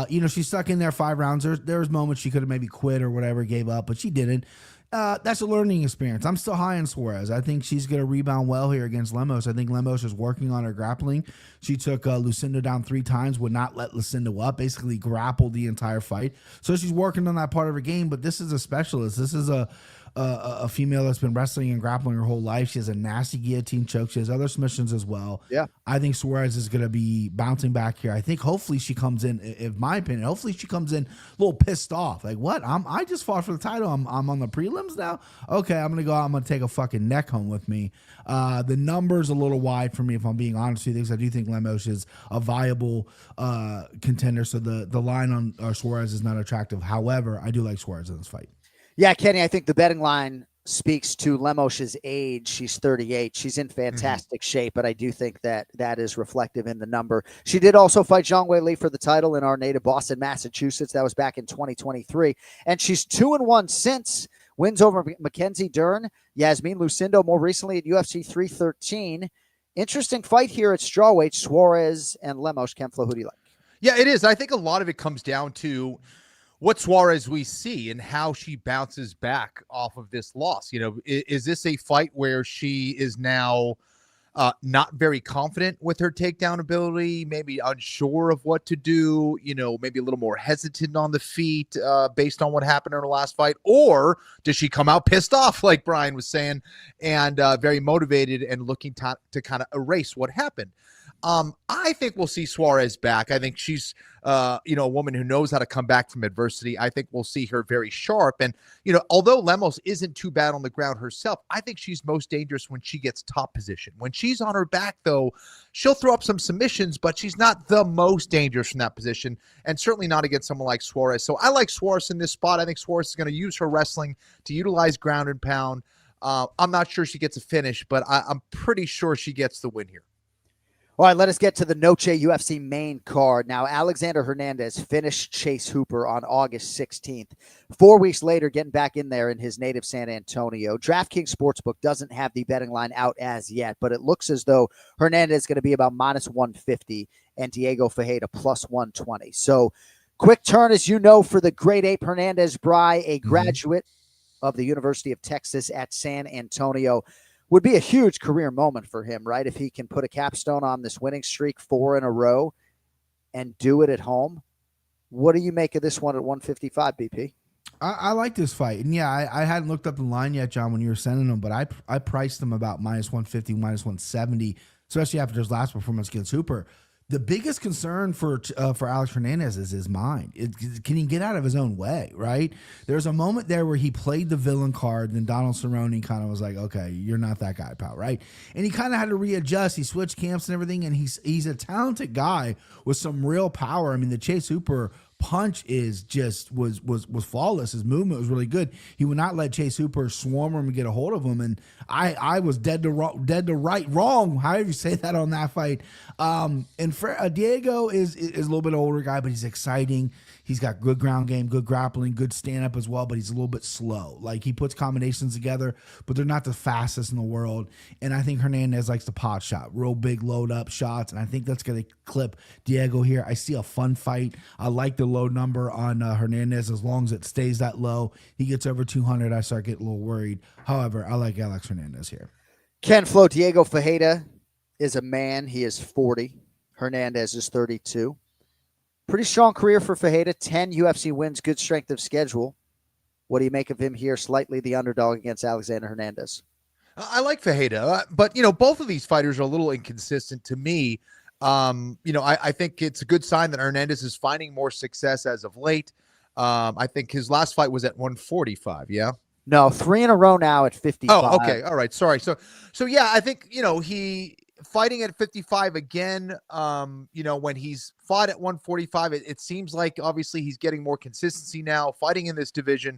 She stuck in there 5 rounds. There was moments she could have maybe quit or whatever, gave up, but she didn't. That's a learning experience. I'm still high on Suarez. I think she's going to rebound well here against Lemos. I think Lemos is working on her grappling. She took Lucinda down 3 times, would not let Lucinda up, basically grappled the entire fight. So she's working on that part of her game, but this is a specialist. This is a female that's been wrestling and grappling her whole life. She has a nasty guillotine choke. She has other submissions as well.
Yeah.
I think Suarez is going to be bouncing back here. I think hopefully she comes in, in my opinion, hopefully she comes in a little pissed off. Like, what? I just fought for the title. I'm on the prelims now? Okay, I'm going to go out. I'm going to take a fucking neck home with me. The number's a little wide for me, if I'm being honest with you, because I do think Lemos is a viable contender. So the line on Suarez is not attractive. However, I do like Suarez in this fight.
Yeah, Kenny, I think the betting line speaks to Lemos' age. She's 38. She's in fantastic shape, but I do think that is reflective in the number. She did also fight Zhang Weili for the title in our native Boston, Massachusetts. That was back in 2023. And she's 2-1 since. Wins over Mackenzie Dern, Yasmin Lucindo, more recently at UFC 313. Interesting fight here at strawweight, Suarez and Lemos. Ken Flo, who do you like?
Yeah, it is. I think a lot of it comes down to what Suarez we see and how she bounces back off of this loss. You know, is this a fight where she is now not very confident with her takedown ability, maybe unsure of what to do, you know, maybe a little more hesitant on the feet based on what happened in her last fight? Or does she come out pissed off, like Brian was saying, and very motivated and looking to kind of erase what happened? I think we'll see Suarez back. I think she's, a woman who knows how to come back from adversity. I think we'll see her very sharp. And, although Lemos isn't too bad on the ground herself, I think she's most dangerous when she gets top position. When she's on her back, though, she'll throw up some submissions, but she's not the most dangerous from that position, and certainly not against someone like Suarez. So I like Suarez in this spot. I think Suarez is going to use her wrestling to utilize ground and pound. I'm not sure she gets a finish, but I'm pretty sure she gets the win here.
All right, let us get to the Noche UFC main card. Now, Alexander Hernandez finished Chase Hooper on August 16th. 4 weeks later, getting back in there in his native San Antonio. DraftKings Sportsbook doesn't have the betting line out as yet, but it looks as though Hernandez is going to be about minus 150 and Diego Ferreira plus 120. So, quick turn, as you know, for the Great Ape Hernandez Bry, a graduate of the University of Texas at San Antonio. Would be a huge career moment for him, right? If he can put a capstone on this winning streak 4 in a row and do it at home. What do you make of this one at 155, BP?
I like this fight. And yeah, I hadn't looked up the line yet, John, when you were sending them, but I priced them about minus 150, minus 170, especially after his last performance against Hooper. The biggest concern for Alex Hernandez is his mind. Can he get out of his own way, right? There's a moment there where he played the villain card, and then Donald Cerrone kind of was like, okay, you're not that guy, pal, right? And he kind of had to readjust. He switched camps and everything, and he's a talented guy with some real power. I mean, the Chase Hooper punch was flawless. His movement was really good. He would not let Chase Hooper swarm him and get a hold of him. And I was dead to wrong, however you say that on that fight. And for Diego is a little bit older guy, but he's exciting. He's got good ground game, good grappling, good stand up as well, but he's a little bit slow. Like, he puts combinations together, but they're not the fastest in the world. And I think Hernandez likes the pot shot, real big load up shots. And I think that's going to clip Diego here. I see a fun fight. I like the low number on Hernandez. As long as it stays that low, he gets over 200, I start getting a little worried. However, I like Alex Hernandez here.
Ken Flo, Diego Ferreira is a man. He is 40. Hernandez is 32. Pretty strong career for Ferreira. 10 UFC wins, good strength of schedule. What do you make of him here? Slightly the underdog against Alexander Hernandez.
I like Ferreira, but both of these fighters are a little inconsistent to me. I think it's a good sign that Hernandez is finding more success as of late. I think his last fight was at 145. Yeah.
No, 3 in a row now at 55.
Oh, okay. All right. Sorry. So yeah, I think, he fighting at 55 again, when he's fought at 145, it seems like obviously he's getting more consistency now fighting in this division.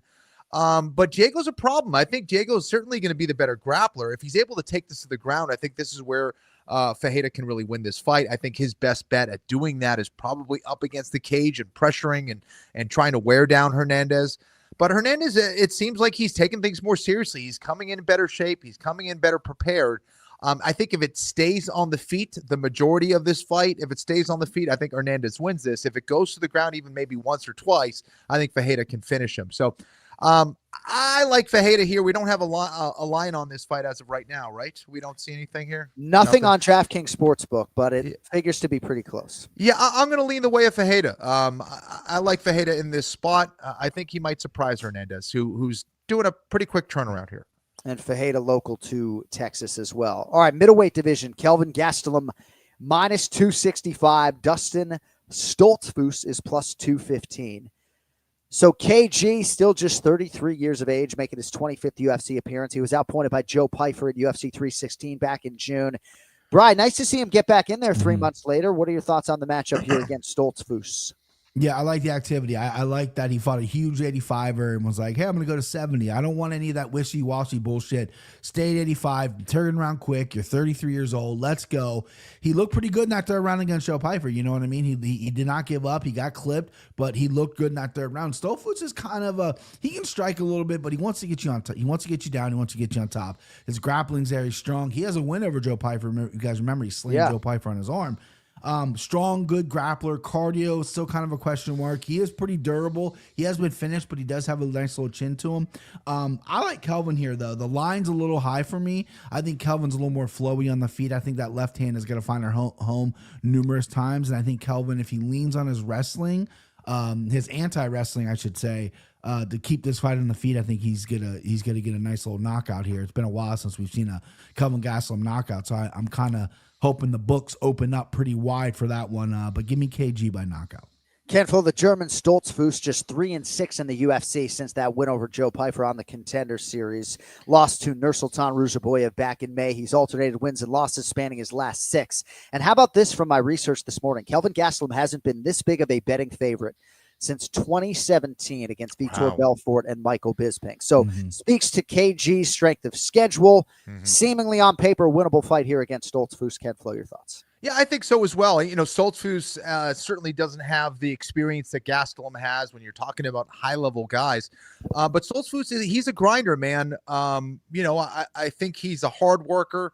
But Diego's a problem. I think Diego's certainly going to be the better grappler. If he's able to take this to the ground, I think this is where Ferreira can really win this fight. I think his best bet at doing that is probably up against the cage and pressuring and trying to wear down Hernandez. But Hernandez, it seems like he's taking things more seriously. He's coming in better shape. He's coming in better prepared. I think if it stays on the feet, the majority of this fight, if it stays on the feet, I think Hernandez wins this. If it goes to the ground even maybe once or twice, I think Ferreira can finish him. So I like Ferreira here. We don't have a line on this fight as of right now, right? We don't see anything here?
Nothing on DraftKings Sportsbook, but it figures to be pretty close.
Yeah, I'm going to lean the way of Ferreira. I like Ferreira in this spot. I think he might surprise Hernandez, who's doing a pretty quick turnaround here.
And Ferreira local to Texas as well. All right, middleweight division. Kelvin Gastelum minus 265. Dustin Stoltzfus is plus 215. So KG, still just 33 years of age, making his 25th UFC appearance. He was outpointed by Joe Pyfer at UFC 316 back in June. Brian, nice to see him get back in there 3 months later. What are your thoughts on the matchup here against Stoltzfus?
Yeah, I like the activity. I like that he fought a huge 85er and was like, hey, I'm going to go to 70. I don't want any of that wishy-washy bullshit. Stay at 85. Turn around quick. You're 33 years old. Let's go. He looked pretty good in that third round against Joe Pyfer. You know what I mean? He did not give up. He got clipped, but he looked good in that third round. Stoltzfus is kind of he can strike a little bit, but he wants to get you on top. He wants to get you down. He wants to get you on top. His grappling's very strong. He has a win over Joe Pyfer. You guys remember he slammed Joe Pyfer on his arm. Strong, good grappler. Cardio is still kind of a question mark. He is pretty durable. He has been finished, but he does have a nice little chin to him. I like Kelvin here, though. The line's a little high for me. I think Kelvin's a little more flowy on the feet. I think that left hand is going to find her home numerous times. And I think Kelvin, if he leans on his wrestling, his anti-wrestling, I should say, to keep this fight on the feet, I think he's gonna get a nice little knockout here. It's been a while since we've seen a Kelvin Gastelum knockout, so I'm kind of hoping the books open up pretty wide for that one. But give me KG by knockout.
Ken Flo, the German Stoltzfus, just 3-6 in the UFC since that win over Joe Pyfer on the Contender Series. Lost to Nursultan Ruzaboyev back in May. He's alternated wins and losses spanning his last 6. And how about this from my research this morning? Kelvin Gastelum hasn't been this big of a betting favorite since 2017 against Vitor Belfort and Michael Bisping. So speaks to KG's strength of schedule. Seemingly on paper, winnable fight here against Stoltzfus. Ken Flo, your thoughts?
Yeah, I think so as well. You know, Stoltzfus certainly doesn't have the experience that Gastelum has when you're talking about high-level guys. But Stoltzfus, he's a grinder, man. You know, I think he's a hard worker.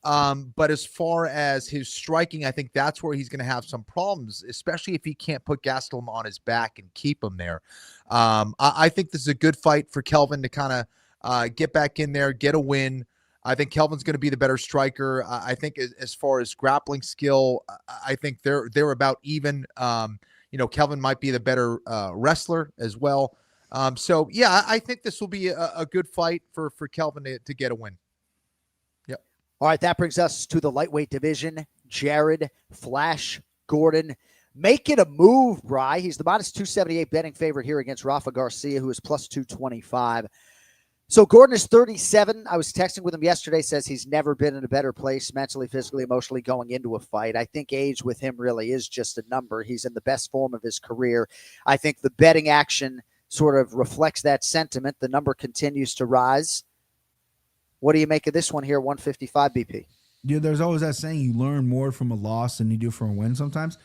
But as far as his striking, I think that's where he's going to have some problems, especially if he can't put Gastelum on his back and keep him there. I think this is a good fight for Kelvin to kind of get back in there, get a win. I think Kelvin's going to be the better striker. I think as far as grappling skill, I think they're about even. You know, Kelvin might be the better wrestler as well. So, yeah, I think this will be a good fight for Kelvin to get a win. Yep.
All right, that brings us to the lightweight division. Jared Flash Gordon. Make it a move, Bry. He's the minus 278 betting favorite here against Rafa Garcia, who is plus 225. So Gordon is 37. I was texting with him yesterday, says he's never been in a better place mentally, physically, emotionally going into a fight. I think age with him really is just a number. He's in the best form of his career. I think the betting action sort of reflects that sentiment. The number continues to rise. What do you make of this one here, 155 BP?
Yeah, there's always that saying, you learn more from a loss than you do from a win sometimes.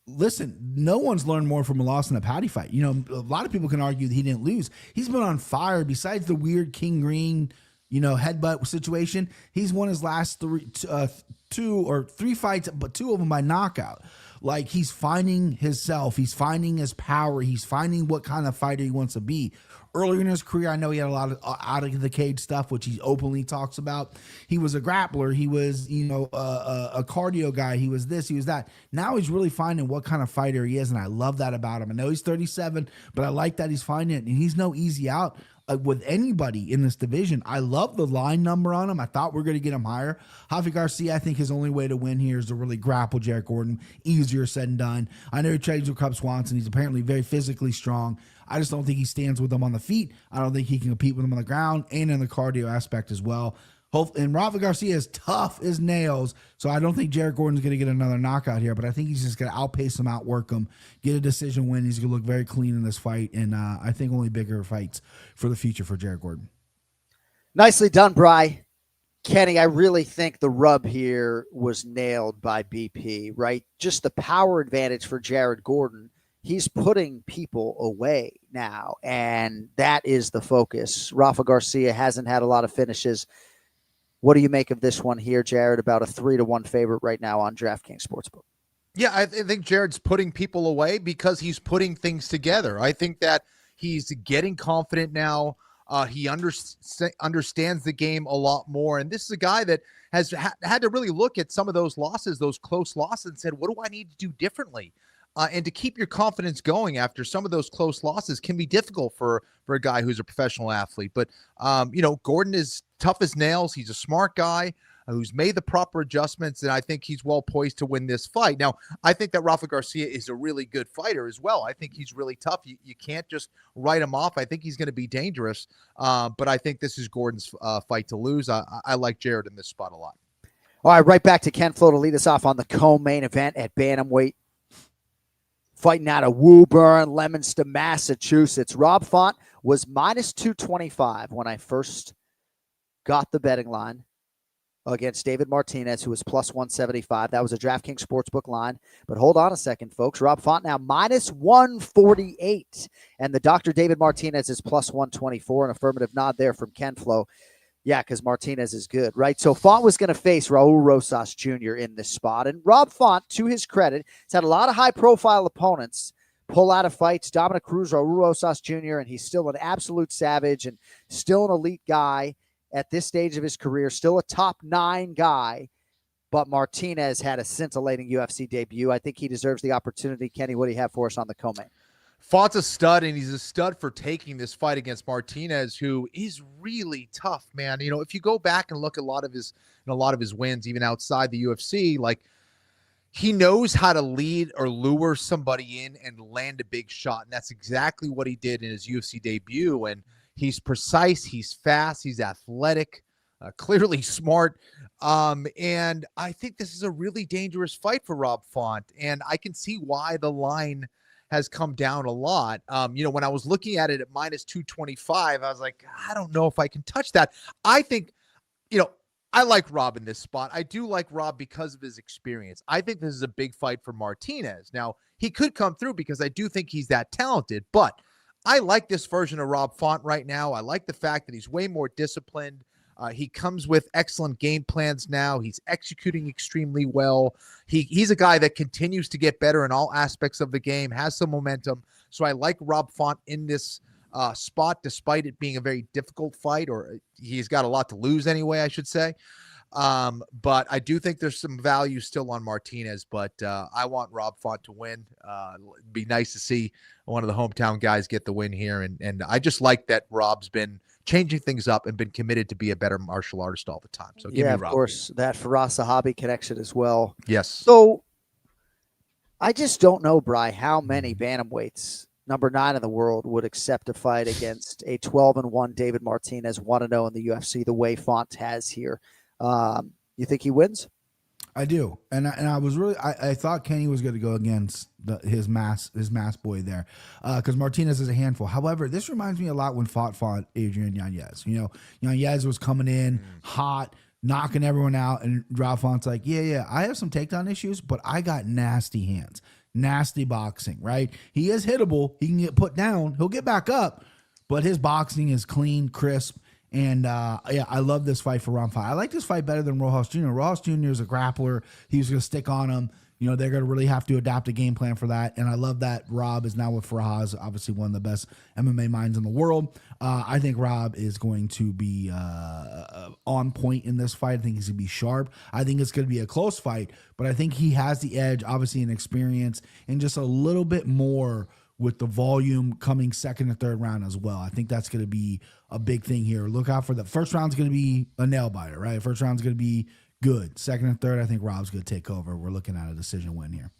Listen, no one's learned more from a loss than a Patty fight. You know, a lot of people can argue that he didn't lose. He's been on fire. Besides the weird King Green, headbutt situation, he's won his last two or three fights, but 2 of them by knockout. Like, he's finding himself. He's finding his power. He's finding what kind of fighter he wants to be. Earlier in his career, I know he had a lot of out of the cage stuff, which he openly talks about. He was a grappler. He was, a cardio guy. He was this, he was that. Now he's really finding what kind of fighter he is, and I love that about him. I know he's 37, but I like that he's finding it, and he's no easy out with anybody in this division. I love the line number on him. I thought we were going to get him higher. Javi Garcia, I think his only way to win here is to really grapple Jared Gordon. Easier said than done. I know he trains with Cub Swanson. He's apparently very physically strong. I just don't think he stands with them on the feet. I don't think he can compete with them on the ground and in the cardio aspect as well. And Rafa Garcia is tough as nails, so I don't think Jared Gordon's going to get another knockout here, but I think he's just going to outpace him, outwork him, get a decision win. He's going to look very clean in this fight, and I think only bigger fights for the future for Jared Gordon.
Nicely done, Bry. Kenny, I really think the rub here was nailed by BP, right? Just the power advantage for Jared Gordon. He's putting people away now, and that is the focus. Rafa Garcia hasn't had a lot of finishes. What do you make of this one here, Jared? About a 3-1 favorite right now on DraftKings Sportsbook.
Yeah, I think Jared's putting people away because he's putting things together. I think that he's getting confident now. He understands the game a lot more. And this is a guy that has had to really look at some of those losses, those close losses, and said, what do I need to do differently? And to keep your confidence going after some of those close losses can be difficult for a guy who's a professional athlete. But, Gordon is tough as nails. He's a smart guy who's made the proper adjustments, and I think he's well poised to win this fight. Now, I think that Rafa Garcia is a really good fighter as well. I think he's really tough. You can't just write him off. I think he's going to be dangerous, but I think this is Gordon's fight to lose. I like Jared in this spot a lot.
All right, right back to Ken Flo to lead us off on the co-main event at bantamweight. Fighting out of Woburn, Leominster, Massachusetts. Rob Font was minus 225 when I first got the betting line against David Martinez, who was plus 175. That was a DraftKings Sportsbook line. But hold on a second, folks. Rob Font now minus 148. And the Dr. David Martinez is plus 124. An affirmative nod there from Ken Flo. Yeah, because Martinez is good, right? So Font was going to face Raul Rosas Jr. in this spot. And Rob Font, to his credit, has had a lot of high-profile opponents pull out of fights. Dominic Cruz, Raul Rosas Jr., and he's still an absolute savage and still an elite guy at this stage of his career, still a top 9 guy. But Martinez had a scintillating UFC debut. I think he deserves the opportunity. Kenny, what do you have for us on the co-main?
Font's a stud, and he's a stud for taking this fight against Martinez, who is really tough, man. You know, if you go back and look at a lot of his wins, even outside the UFC, like he knows how to lead or lure somebody in and land a big shot, and that's exactly what he did in his UFC debut. And he's precise, he's fast, he's athletic, clearly smart. And I think this is a really dangerous fight for Rob Font, and I can see why the line has come down a lot. You know, when I was looking at it at minus 225, I was like, I don't know if I can touch that. I think, you know, I like Rob in this spot. I do like Rob because of his experience. I think this is a big fight for Martinez. Now, he could come through because I do think he's that talented, but I like this version of Rob Font right now. I like the fact that he's way more disciplined. He comes with excellent game plans now. He's executing extremely well. He's a guy that continues to get better in all aspects of the game, has some momentum. So I like Rob Font in this spot, despite it being a very difficult fight, or he's got a lot to lose anyway, I should say. But I do think there's some value still on Martinez, but I want Rob Font to win. It'd be nice to see one of the hometown guys get the win here. And I just like that Rob's been changing things up and been committed to be a better martial artist all the time. So give me Rob.
Of course, that Firas Zahabi connection as well.
Yes.
So I just don't know, Bri, how many bantamweights, number 9 in the world, would accept a fight against a 12-1 David Martinez, 1-0 in the UFC, the way Font has here. You think he wins?
I do, and I was really I thought Kenny was going to go against his mass boy there, because Martinez is a handful. However, this reminds me a lot when fought Adrian Yanez. You know, Yanez was coming in hot, knocking everyone out, and Rob Font's like, yeah, I have some takedown issues, but I got nasty hands, nasty boxing. Right? He is hittable. He can get put down. He'll get back up, but his boxing is clean, crisp. And, yeah, I love this fight for Rob Font. I like this fight better than Rojas Jr. Rojas Jr. is a grappler. He was going to stick on him. You know, they're going to really have to adapt a game plan for that. And I love that Rob is now with Faraz, obviously one of the best MMA minds in the world. I think Rob is going to be on point in this fight. I think he's going to be sharp. I think it's going to be a close fight, but I think he has the edge, obviously in experience, and just a little bit more with the volume coming second and third round as well. I think that's going to be a big thing here. Look out for the first round's going to be a nail biter, right? First round's going to be good. Second and third, I think Rob's going to take over. We're looking at a decision win here.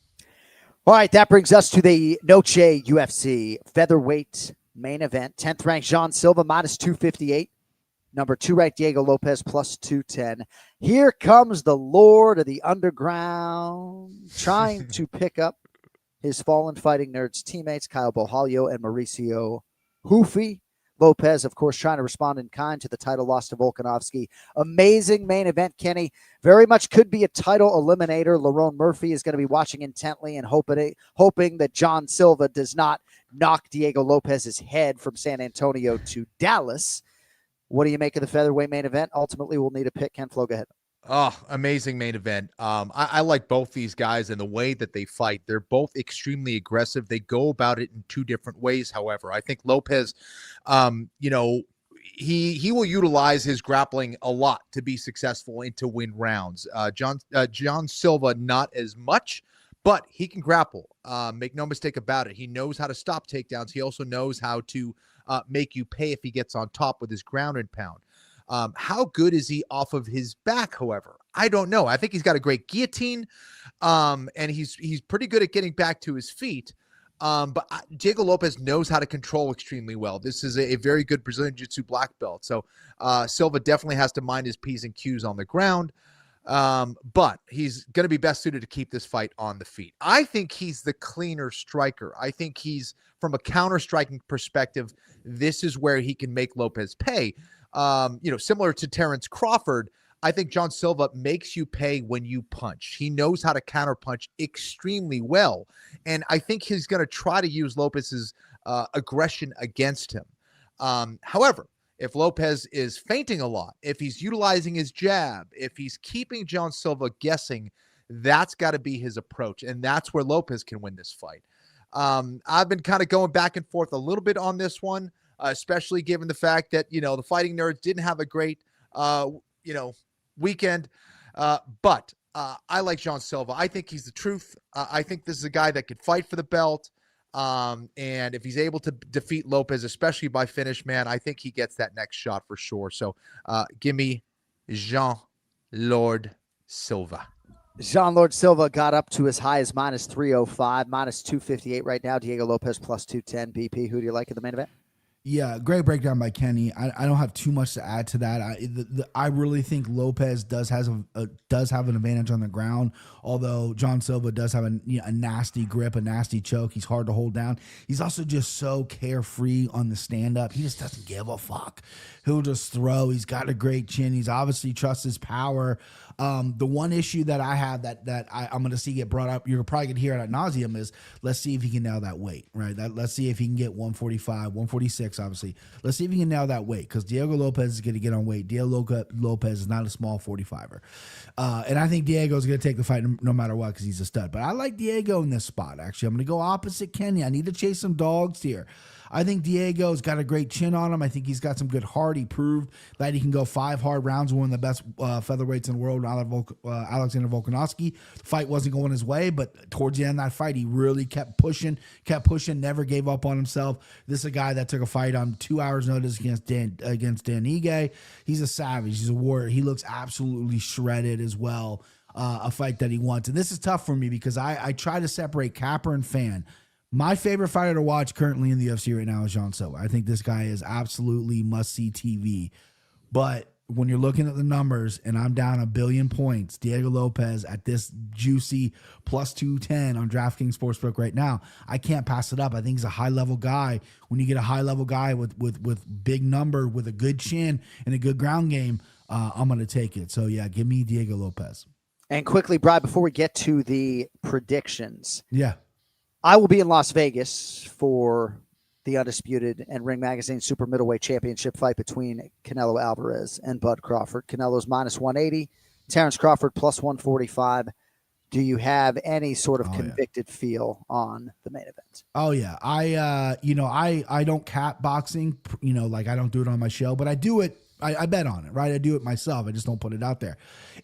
All right, that brings us to the Noche UFC featherweight main event. 10th ranked Jean Silva minus 258. Number 2 ranked Diego Lopez plus 210. Here comes the Lord of the Underground trying to pick up his fallen Fighting Nerds teammates, Kyle Bohalio and Mauricio Hufi. Lopez, of course, trying to respond in kind to the title loss to Volkanovski. Amazing main event, Kenny. Very much could be a title eliminator. Lerone Murphy is going to be watching intently and hoping that John Silva does not knock Diego Lopez's head from San Antonio to Dallas. What do you make of the featherweight main event? Ultimately, we'll need a pick. Ken Flo, go ahead.
Oh, amazing main event. I like both these guys and the way that they fight. They're both extremely aggressive. They go about it in 2 different ways, however. I think Lopez, you know, he will utilize his grappling a lot to be successful and to win rounds. John Silva, not as much, but he can grapple. Make no mistake about it. He knows how to stop takedowns. He also knows how to make you pay if he gets on top with his ground and pound. How good is he off of his back, however? I don't know. I think he's got a great guillotine, and he's pretty good at getting back to his feet. But Diego Lopez knows how to control extremely well. This is a very good Brazilian Jiu-Jitsu black belt. So Silva definitely has to mind his P's and Q's on the ground. But he's going to be best suited to keep this fight on the feet. I think he's the cleaner striker. I think he's, from a counter-striking perspective, this is where he can make Lopez pay. Similar to Terrence Crawford, I think John Silva makes you pay when you punch. He knows how to counterpunch extremely well. And I think he's going to try to use Lopez's aggression against him. However, If Lopez is feinting a lot, if he's utilizing his jab, if he's keeping John Silva guessing, that's got to be his approach. And that's where Lopez can win this fight. I've been kind of going back and forth a little bit on this one, especially given the fact that, the Fighting Nerds didn't have a great, weekend. But I like John Silva. I think he's the truth. I think this is a guy that could fight for the belt. And if he's able to defeat Lopez, especially by finish, man, I think he gets that next shot for sure. So give me Jean-Lord Silva.
Jean-Lord Silva got up to as high as minus 305, minus 258 right now. Diego Lopez plus 210. BP, who do you like in the main event?
Yeah, great breakdown by Kenny. I don't have too much to add to that. I really think Lopez does have an advantage on the ground, although John Silva does have a nasty grip, a nasty choke. He's hard to hold down. He's also just so carefree on the stand-up. He just doesn't give a fuck. He'll just throw. He's got a great chin. He's obviously trusts his power. The one issue that I have that I'm going to see get brought up, you're probably going to hear it ad nauseum, is let's see if he can nail that weight, right? Let's see if he can get 145, 146, obviously. Let's see if he can nail that weight, because Diego Lopez is going to get on weight. Diego Lopez is not a small 45er. And I think Diego is going to take the fight no matter what, because he's a stud. But I like Diego in this spot, actually. I'm going to go opposite Kenny. I need to chase some dogs here. I think Diego's got a great chin on him. I think he's got some good heart. He proved that he can go 5 hard rounds with one of the best featherweights in the world, Alexander Volkanovski. The fight wasn't going his way, but towards the end of that fight, he really kept pushing, never gave up on himself. This is a guy that took a fight on 2 hours' notice against Dan Ige. He's a savage. He's a warrior. He looks absolutely shredded as well, a fight that he wants. And this is tough for me because I try to separate capper and fan. My favorite fighter to watch currently in the UFC right now is John Silva. I think this guy is absolutely must-see TV. But when you're looking at the numbers, and I'm down 1 billion points, Diego Lopez at this juicy plus 210 on DraftKings Sportsbook right now, I can't pass it up. I think he's a high-level guy. When you get a high-level guy with big number, with a good chin, and a good ground game, I'm going to take it. So, yeah, give me Diego Lopez.
And quickly, Brian, before we get to the predictions.
Yeah.
I will be in Las Vegas for the Undisputed and Ring Magazine Super Middleweight Championship fight between Canelo Alvarez and Bud Crawford. Canelo's minus 180, Terrence Crawford plus 145. Do you have any sort of convicted feel on the main event?
Oh yeah. I don't cap boxing, like I don't do it on my show, but I do it. I bet on it, right? I do it myself. I just don't put it out there.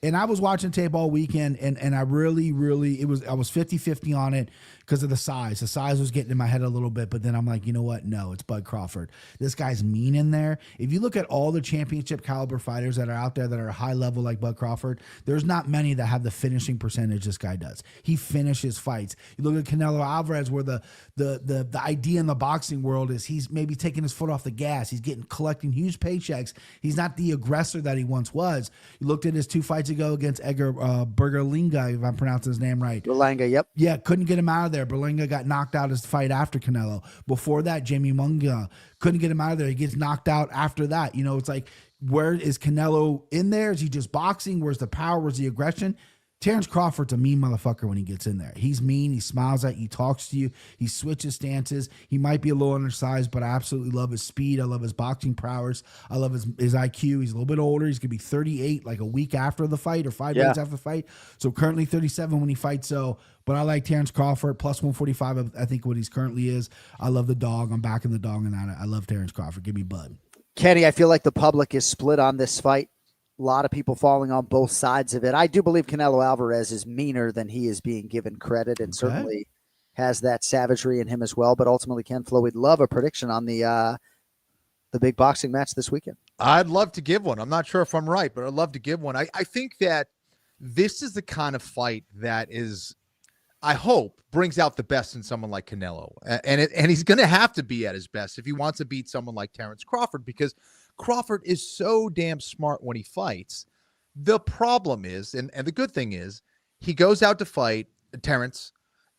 And I was watching tape all weekend, and I really, I was 50-50 on it because of the size. The size was getting in my head a little bit, but then I'm like, you know what? No, it's Bud Crawford. This guy's mean in there. If you look at all the championship caliber fighters that are out there that are high level like Bud Crawford, there's not many that have the finishing percentage this guy does. He finishes fights. You look at Canelo Alvarez, where the idea in the boxing world is he's maybe taking his foot off the gas. He's collecting huge paychecks. He's not the aggressor that he once was. You looked at his 2 fights ago against Edgar Berlanga, if I'm pronouncing his name right.
Berlanga, yep.
Yeah, couldn't get him out of there. Berlanga got knocked out his fight after Canelo. Before that, Jamie Munga couldn't get him out of there. He gets knocked out after that. It's like, where is Canelo in there? Is he just boxing? Where's the power? Where's the aggression? Terrence Crawford's a mean motherfucker when he gets in there. He's mean. He smiles at you. He talks to you. He switches stances. He might be a little undersized, but I absolutely love his speed. I love his boxing prowess. I love his IQ. He's a little bit older. He's going to be 38 like a week after the fight or 5 days after the fight. So currently 37 when he fights. But I like Terrence Crawford plus 145. I think what he's currently is. I love the dog. I'm backing the dog on that. I love Terrence Crawford. Give me Bud.
Kenny, I feel like the public is split on this fight. A lot of people falling on both sides of it. I do believe Canelo Alvarez is meaner than he is being given credit, and certainly has that savagery in him as well. But ultimately, Ken Flo, we'd love a prediction on the big boxing match this weekend.
I'd love to give one. I'm not sure if I'm right, but I'd love to give one. I think that this is the kind of fight that is, I hope, brings out the best in someone like Canelo. And he's going to have to be at his best if he wants to beat someone like Terrence Crawford, because Crawford is so damn smart when he fights. The problem is, and the good thing is, he goes out to fight Terrence,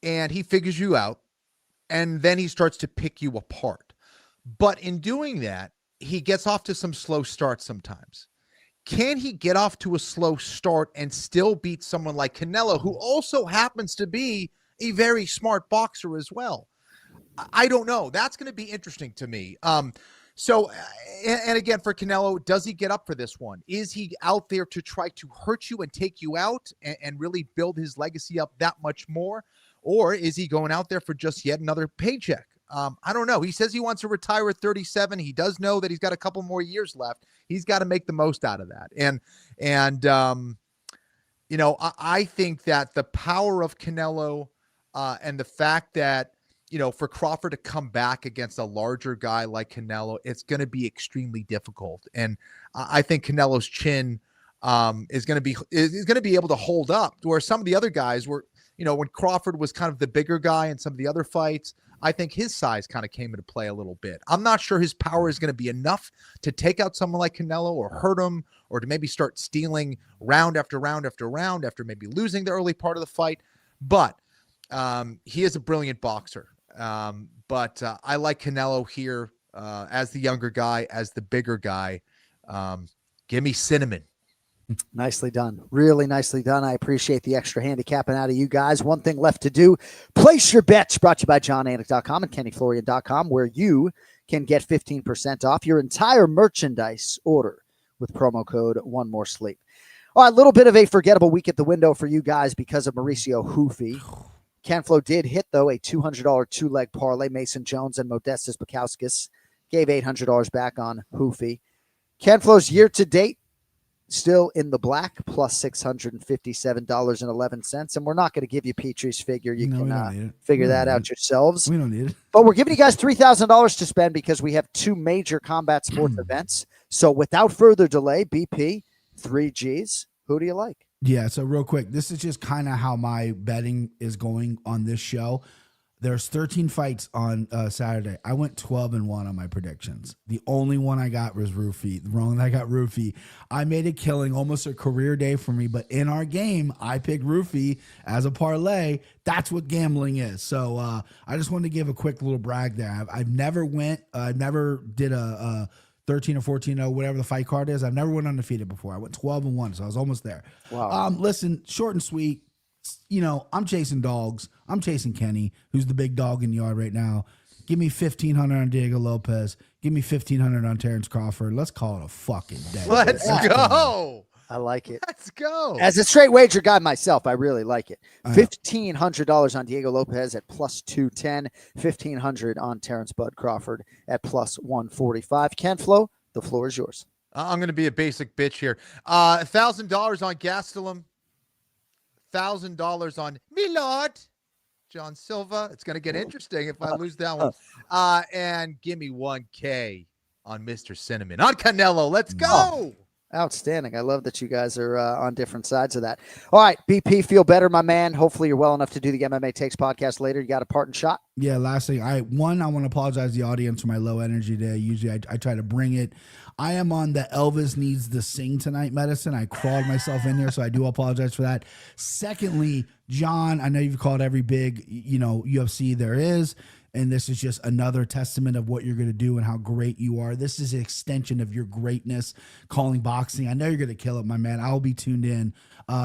and he figures you out, and then he starts to pick you apart. But in doing that, he gets off to some slow starts sometimes. Can he get off to a slow start and still beat someone like Canelo, who also happens to be a very smart boxer as well? I don't know. That's going to be interesting to me. So, and again, for Canelo, does he get up for this one? Is he out there to try to hurt you and take you out and really build his legacy up that much more? Or is he going out there for just yet another paycheck? I don't know. He says he wants to retire at 37. He does know that he's got a couple more years left. He's got to make the most out of that. And you know, I think that the power of Canelo and the fact that, you know, for Crawford to come back against a larger guy like Canelo, it's going to be extremely difficult. And I think Canelo's chin is going to be able to hold up, where some of the other guys were, you know, when Crawford was kind of the bigger guy in some of the other fights, I think his size kind of came into play a little bit. I'm not sure his power is going to be enough to take out someone like Canelo or hurt him, or to maybe start stealing round after round after round after maybe losing the early part of the fight. But he is a brilliant boxer. But I like Canelo here as the younger guy, as the bigger guy. Give me Cinnamon.
Nicely done. Really nicely done. I appreciate the extra handicapping out of you guys. One thing left to do. Place your bets. Brought to you by JohnAnik.com and KennyFlorian.com, where you can get 15% off your entire merchandise order with promo code One More Sleep. All right, a little bit of a forgettable week at the window for you guys because of Mauricio Hoofy. Ken Flo did hit, though, a $200 two-leg parlay. Mason Jones and Modestas Bukowskis gave $800 back on Hoofy. Ken Flo's year-to-date still in the black, plus $657.11. And we're not going to give you Petrie's figure. You can figure that out yourselves.
We don't need it.
But we're giving you guys $3,000 to spend because we have two major combat sports events. So without further delay, BP, 3Gs, who do you like?
Yeah, so real quick, this is just kind of how my betting is going on this show. There's 13 fights on Saturday. I went 12-1 on my predictions. The only one I got was Roofy. Wrong, I got Roofy. I made a killing, almost a career day for me. But in our game, I picked Roofy as a parlay. That's what gambling is. So I just wanted to give a quick little brag there. I've never did a 13 or 14-0, whatever the fight card is. I've never went undefeated before. I went 12-1, so I was almost there.
Wow.
Listen, short and sweet. You know, I'm chasing dogs. I'm chasing Kenny, who's the big dog in the yard right now. Give me 1,500 on Diego Lopez. Give me 1,500 on Terrence Crawford. Let's call it a fucking day.
Let's go.
I like it.
Let's go.
As a straight wager guy myself, I really like it. $1,500 on Diego Lopez at plus 210. $1,500 on Terrence Bud Crawford at plus 145. Ken Flo, the floor is yours.
I'm going to be a basic bitch here. $1,000 on Gastelum. $1,000 on Milord, John Silva. It's going to get interesting if I lose that one. And give me $1K on Mr. Cinnamon. On Canelo, let's go.
Outstanding. I love that you guys are on different sides of that. All right, BP, feel better, my man. Hopefully you're well enough to do the MMA Takes podcast later. You got a parting shot?
Yeah, last thing. I want to apologize to the audience for my low energy day. Usually I try to bring it. I am on the Elvis needs to sing tonight medicine. I crawled myself in there, so I do apologize for that. Secondly, John, I know you've called every big, UFC there is, and this is just another testament of what you're going to do and how great you are. This is an extension of your greatness, calling boxing. I know you're going to kill it, my man. I'll be tuned in.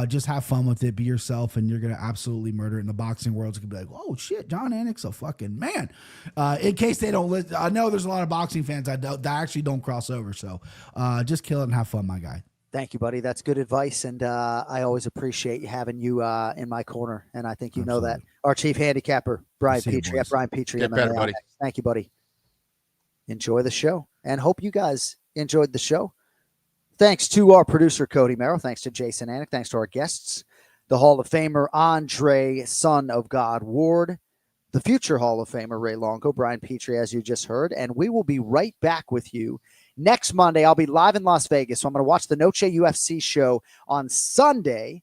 Just have fun with it. Be yourself, and you're going to absolutely murder it in the boxing world. It's going to be like, oh, shit, John Anik's a fucking man. In case they don't listen, I know there's a lot of boxing fans that actually don't cross over. So just kill it and have fun, my guy.
Thank you, buddy. That's good advice, and I always appreciate having you in my corner, and I think you know that. Our chief handicapper, Brian Petrie. Brian Petrie.
Get better, buddy.
Thank you, buddy. Enjoy the show, and hope you guys enjoyed the show. Thanks to our producer, Cody Merrill. Thanks to Jason Anik. Thanks to our guests, the Hall of Famer, Andre, son of God, Ward, the future Hall of Famer, Ray Longo, Brian Petrie, as you just heard, and we will be right back with you next Monday. I'll be live in Las Vegas, so I'm going to watch the Noche UFC show on Sunday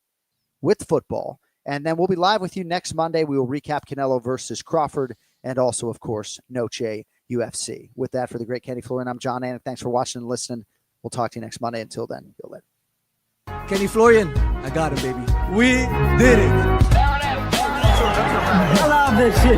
with football, and then we'll be live with you next Monday. We will recap Canelo versus Crawford and also, of course, Noche UFC. With that, for the great Kenny Florian, I'm John Anik. Thanks for watching and listening. We'll talk to you next Monday. Until then, go later.
Kenny Florian, I got him, baby. We did it. I love this shit.